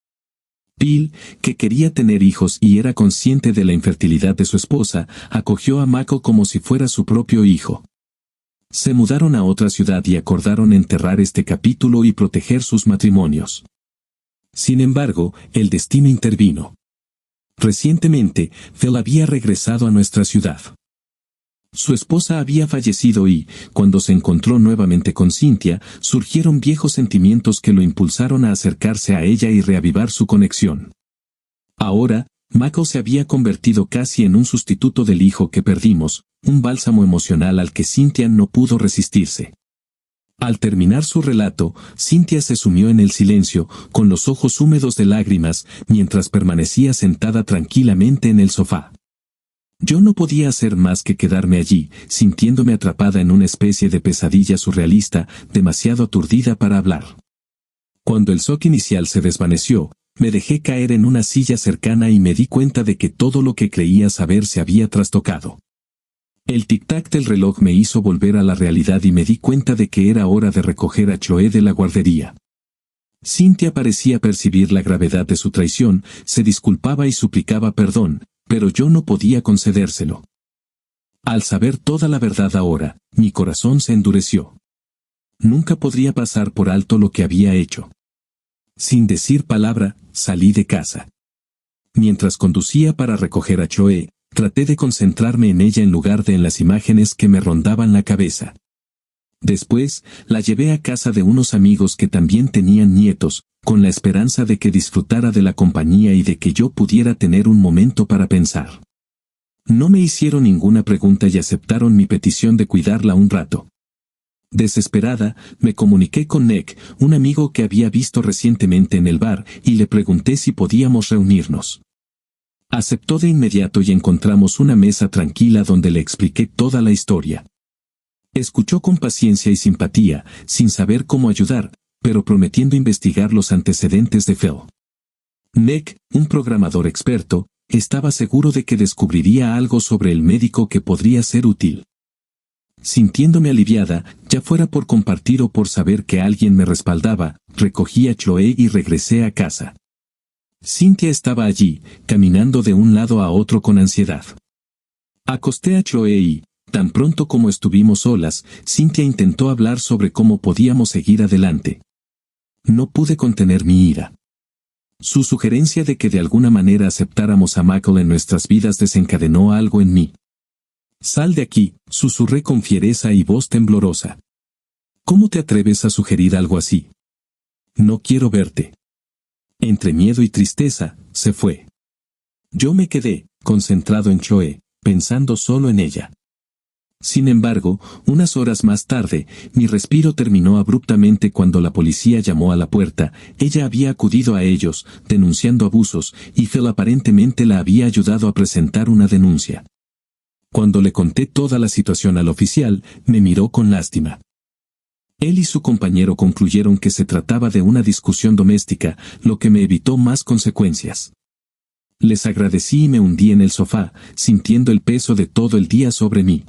Phil, que quería tener hijos y era consciente de la infertilidad de su esposa, acogió a Michael como si fuera su propio hijo. Se mudaron a otra ciudad y acordaron enterrar este capítulo y proteger sus matrimonios. Sin embargo, el destino intervino. Recientemente, Phil había regresado a nuestra ciudad. Su esposa había fallecido y, cuando se encontró nuevamente con Cynthia, surgieron viejos sentimientos que lo impulsaron a acercarse a ella y reavivar su conexión. Ahora, Michael se había convertido casi en un sustituto del hijo que perdimos, un bálsamo emocional al que Cynthia no pudo resistirse. Al terminar su relato, Cynthia se sumió en el silencio, con los ojos húmedos de lágrimas, mientras permanecía sentada tranquilamente en el sofá. Yo no podía hacer más que quedarme allí, sintiéndome atrapada en una especie de pesadilla surrealista, demasiado aturdida para hablar. Cuando el shock inicial se desvaneció, me dejé caer en una silla cercana y me di cuenta de que todo lo que creía saber se había trastocado. El tic-tac del reloj me hizo volver a la realidad y me di cuenta de que era hora de recoger a Choe de la guardería. Cynthia parecía percibir la gravedad de su traición, se disculpaba y suplicaba perdón, pero yo no podía concedérselo. Al saber toda la verdad ahora, mi corazón se endureció. Nunca podría pasar por alto lo que había hecho. Sin decir palabra, salí de casa. Mientras conducía para recoger a Choe, traté de concentrarme en ella en lugar de en las imágenes que me rondaban la cabeza. Después, la llevé a casa de unos amigos que también tenían nietos, con la esperanza de que disfrutara de la compañía y de que yo pudiera tener un momento para pensar. No me hicieron ninguna pregunta y aceptaron mi petición de cuidarla un rato. Desesperada, me comuniqué con Nick, un amigo que había visto recientemente en el bar, y le pregunté si podíamos reunirnos. Aceptó de inmediato y encontramos una mesa tranquila donde le expliqué toda la historia. Escuchó con paciencia y simpatía, sin saber cómo ayudar, pero prometiendo investigar los antecedentes de Phil. Nick, un programador experto, estaba seguro de que descubriría algo sobre el médico que podría ser útil. Sintiéndome aliviada, ya fuera por compartir o por saber que alguien me respaldaba, recogí a Chloe y regresé a casa. Cynthia estaba allí, caminando de un lado a otro con ansiedad. Acosté a Chloe y, tan pronto como estuvimos solas, Cynthia intentó hablar sobre cómo podíamos seguir adelante. No pude contener mi ira. Su sugerencia de que de alguna manera aceptáramos a Michael en nuestras vidas desencadenó algo en mí. «Sal de aquí», susurré con fiereza y voz temblorosa. «¿Cómo te atreves a sugerir algo así? No quiero verte». Entre miedo y tristeza, se fue. Yo me quedé, concentrado en Choe, pensando solo en ella. Sin embargo, unas horas más tarde, mi respiro terminó abruptamente cuando la policía llamó a la puerta. Ella había acudido a ellos, denunciando abusos, y Phil aparentemente la había ayudado a presentar una denuncia. Cuando le conté toda la situación al oficial, me miró con lástima. Él y su compañero concluyeron que se trataba de una discusión doméstica, lo que me evitó más consecuencias. Les agradecí y me hundí en el sofá, sintiendo el peso de todo el día sobre mí.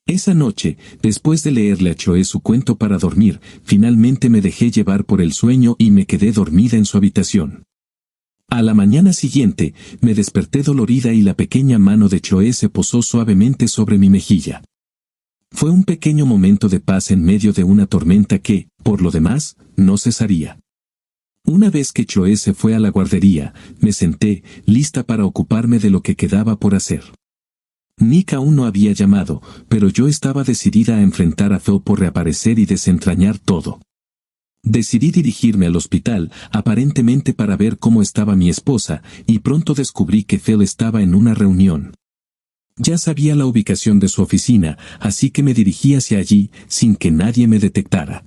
Esa noche, después de leerle a Choe su cuento para dormir, finalmente me dejé llevar por el sueño y me quedé dormida en su habitación. A la mañana siguiente, me desperté dolorida y la pequeña mano de Choe se posó suavemente sobre mi mejilla. Fue un pequeño momento de paz en medio de una tormenta que, por lo demás, no cesaría. Una vez que Chloe se fue a la guardería, me senté, lista para ocuparme de lo que quedaba por hacer. Nick aún no había llamado, pero yo estaba decidida a enfrentar a Phil por reaparecer y desentrañar todo. Decidí dirigirme al hospital, aparentemente para ver cómo estaba mi esposa, y pronto descubrí que Phil estaba en una reunión. Ya sabía la ubicación de su oficina, así que me dirigí hacia allí, sin que nadie me detectara.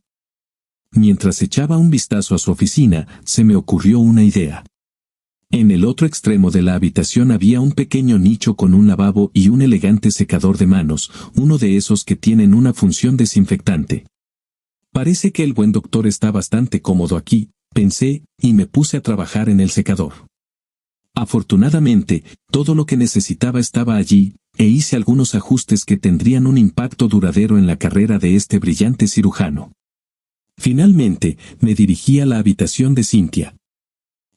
Mientras echaba un vistazo a su oficina, se me ocurrió una idea. En el otro extremo de la habitación había un pequeño nicho con un lavabo y un elegante secador de manos, uno de esos que tienen una función desinfectante. Parece que el buen doctor está bastante cómodo aquí, pensé, y me puse a trabajar en el secador. Afortunadamente, todo lo que necesitaba estaba allí, e hice algunos ajustes que tendrían un impacto duradero en la carrera de este brillante cirujano. Finalmente, me dirigí a la habitación de Cynthia.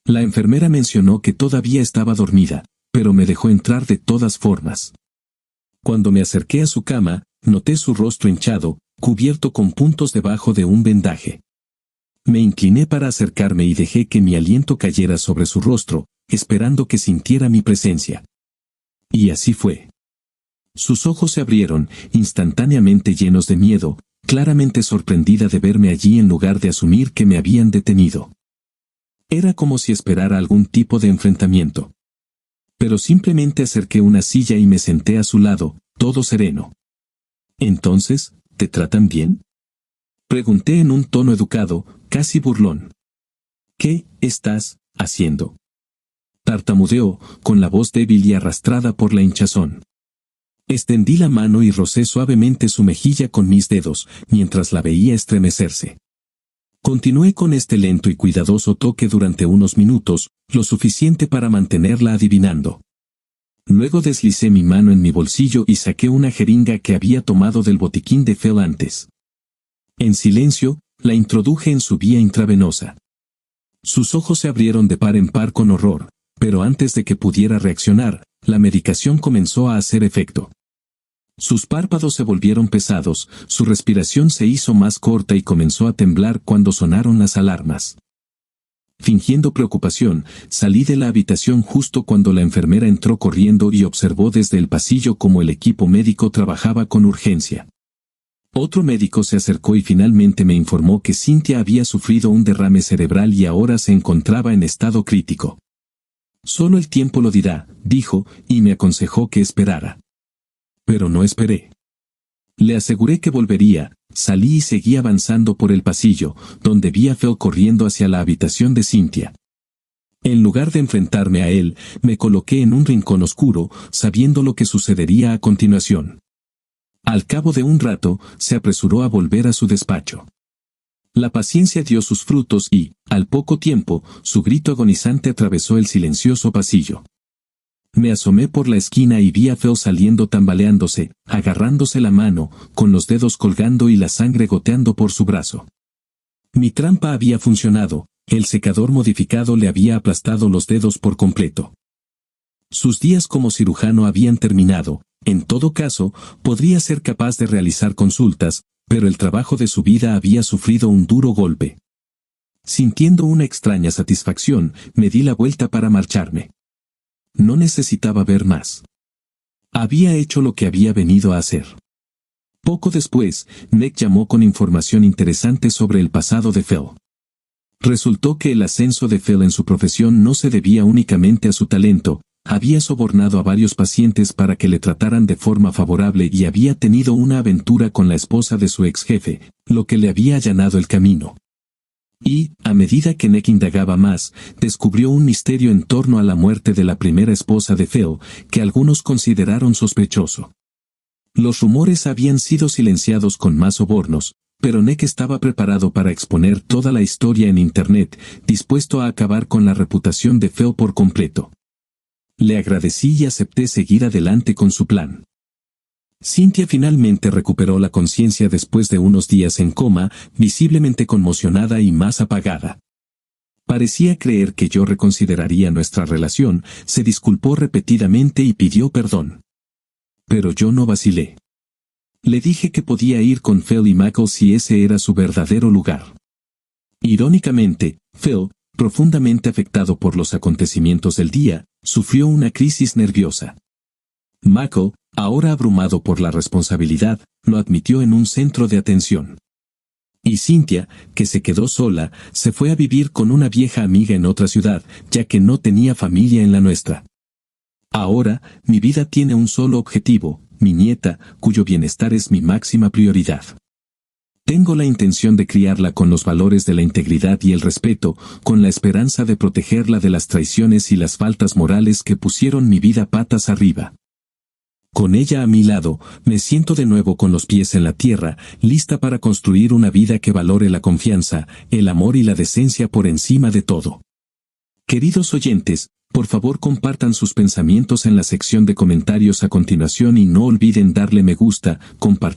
La enfermera mencionó que todavía estaba dormida, pero me dejó entrar de todas formas. Cuando me acerqué a su cama, noté su rostro hinchado, cubierto con puntos debajo de un vendaje. Me incliné para acercarme y dejé que mi aliento cayera sobre su rostro, esperando que sintiera mi presencia. Y así fue. Sus ojos se abrieron, instantáneamente llenos de miedo, claramente sorprendida de verme allí en lugar de asumir que me habían detenido. Era como si esperara algún tipo de enfrentamiento. Pero simplemente acerqué una silla y me senté a su lado, todo sereno. «Entonces, ¿te tratan bien?», pregunté en un tono educado, casi burlón. «¿Qué estás haciendo?», tartamudeó, con la voz débil y arrastrada por la hinchazón. Extendí la mano y rocé suavemente su mejilla con mis dedos, mientras la veía estremecerse. Continué con este lento y cuidadoso toque durante unos minutos, lo suficiente para mantenerla adivinando. Luego deslicé mi mano en mi bolsillo y saqué una jeringa que había tomado del botiquín de Phil antes. En silencio, la introduje en su vía intravenosa. Sus ojos se abrieron de par en par con horror, pero antes de que pudiera reaccionar, la medicación comenzó a hacer efecto. Sus párpados se volvieron pesados, su respiración se hizo más corta y comenzó a temblar cuando sonaron las alarmas. Fingiendo preocupación, salí de la habitación justo cuando la enfermera entró corriendo y observó desde el pasillo cómo el equipo médico trabajaba con urgencia. Otro médico se acercó y finalmente me informó que Cynthia había sufrido un derrame cerebral y ahora se encontraba en estado crítico. «Solo el tiempo lo dirá», dijo, y me aconsejó que esperara. Pero no esperé. Le aseguré que volvería, salí y seguí avanzando por el pasillo, donde vi a Phil corriendo hacia la habitación de Cynthia. En lugar de enfrentarme a él, me coloqué en un rincón oscuro, sabiendo lo que sucedería a continuación. Al cabo de un rato, se apresuró a volver a su despacho. La paciencia dio sus frutos y, al poco tiempo, su grito agonizante atravesó el silencioso pasillo. Me asomé por la esquina y vi a Phil saliendo tambaleándose, agarrándose la mano, con los dedos colgando y la sangre goteando por su brazo. Mi trampa había funcionado, el secador modificado le había aplastado los dedos por completo. Sus días como cirujano habían terminado, en todo caso, podría ser capaz de realizar consultas, pero el trabajo de su vida había sufrido un duro golpe. Sintiendo una extraña satisfacción, me di la vuelta para marcharme. No necesitaba ver más. Había hecho lo que había venido a hacer. Poco después, Nick llamó con información interesante sobre el pasado de Phil. Resultó que el ascenso de Phil en su profesión no se debía únicamente a su talento, había sobornado a varios pacientes para que le trataran de forma favorable y había tenido una aventura con la esposa de su ex jefe, lo que le había allanado el camino. Y, a medida que Nick indagaba más, descubrió un misterio en torno a la muerte de la primera esposa de Phil, que algunos consideraron sospechoso. Los rumores habían sido silenciados con más sobornos, pero Nick estaba preparado para exponer toda la historia en Internet, dispuesto a acabar con la reputación de Phil por completo. Le agradecí y acepté seguir adelante con su plan. Cynthia finalmente recuperó la conciencia después de unos días en coma, visiblemente conmocionada y más apagada. Parecía creer que yo reconsideraría nuestra relación, se disculpó repetidamente y pidió perdón. Pero yo no vacilé. Le dije que podía ir con Phil y Michael si ese era su verdadero lugar. Irónicamente, Phil, profundamente afectado por los acontecimientos del día, sufrió una crisis nerviosa. Michael, ahora abrumado por la responsabilidad, lo admitió en un centro de atención. Y Cynthia, que se quedó sola, se fue a vivir con una vieja amiga en otra ciudad, ya que no tenía familia en la nuestra. Ahora, mi vida tiene un solo objetivo, mi nieta, cuyo bienestar es mi máxima prioridad. Tengo la intención de criarla con los valores de la integridad y el respeto, con la esperanza de protegerla de las traiciones y las faltas morales que pusieron mi vida patas arriba. Con ella a mi lado, me siento de nuevo con los pies en la tierra, lista para construir una vida que valore la confianza, el amor y la decencia por encima de todo. Queridos oyentes, por favor compartan sus pensamientos en la sección de comentarios a continuación y no olviden darle me gusta, compartir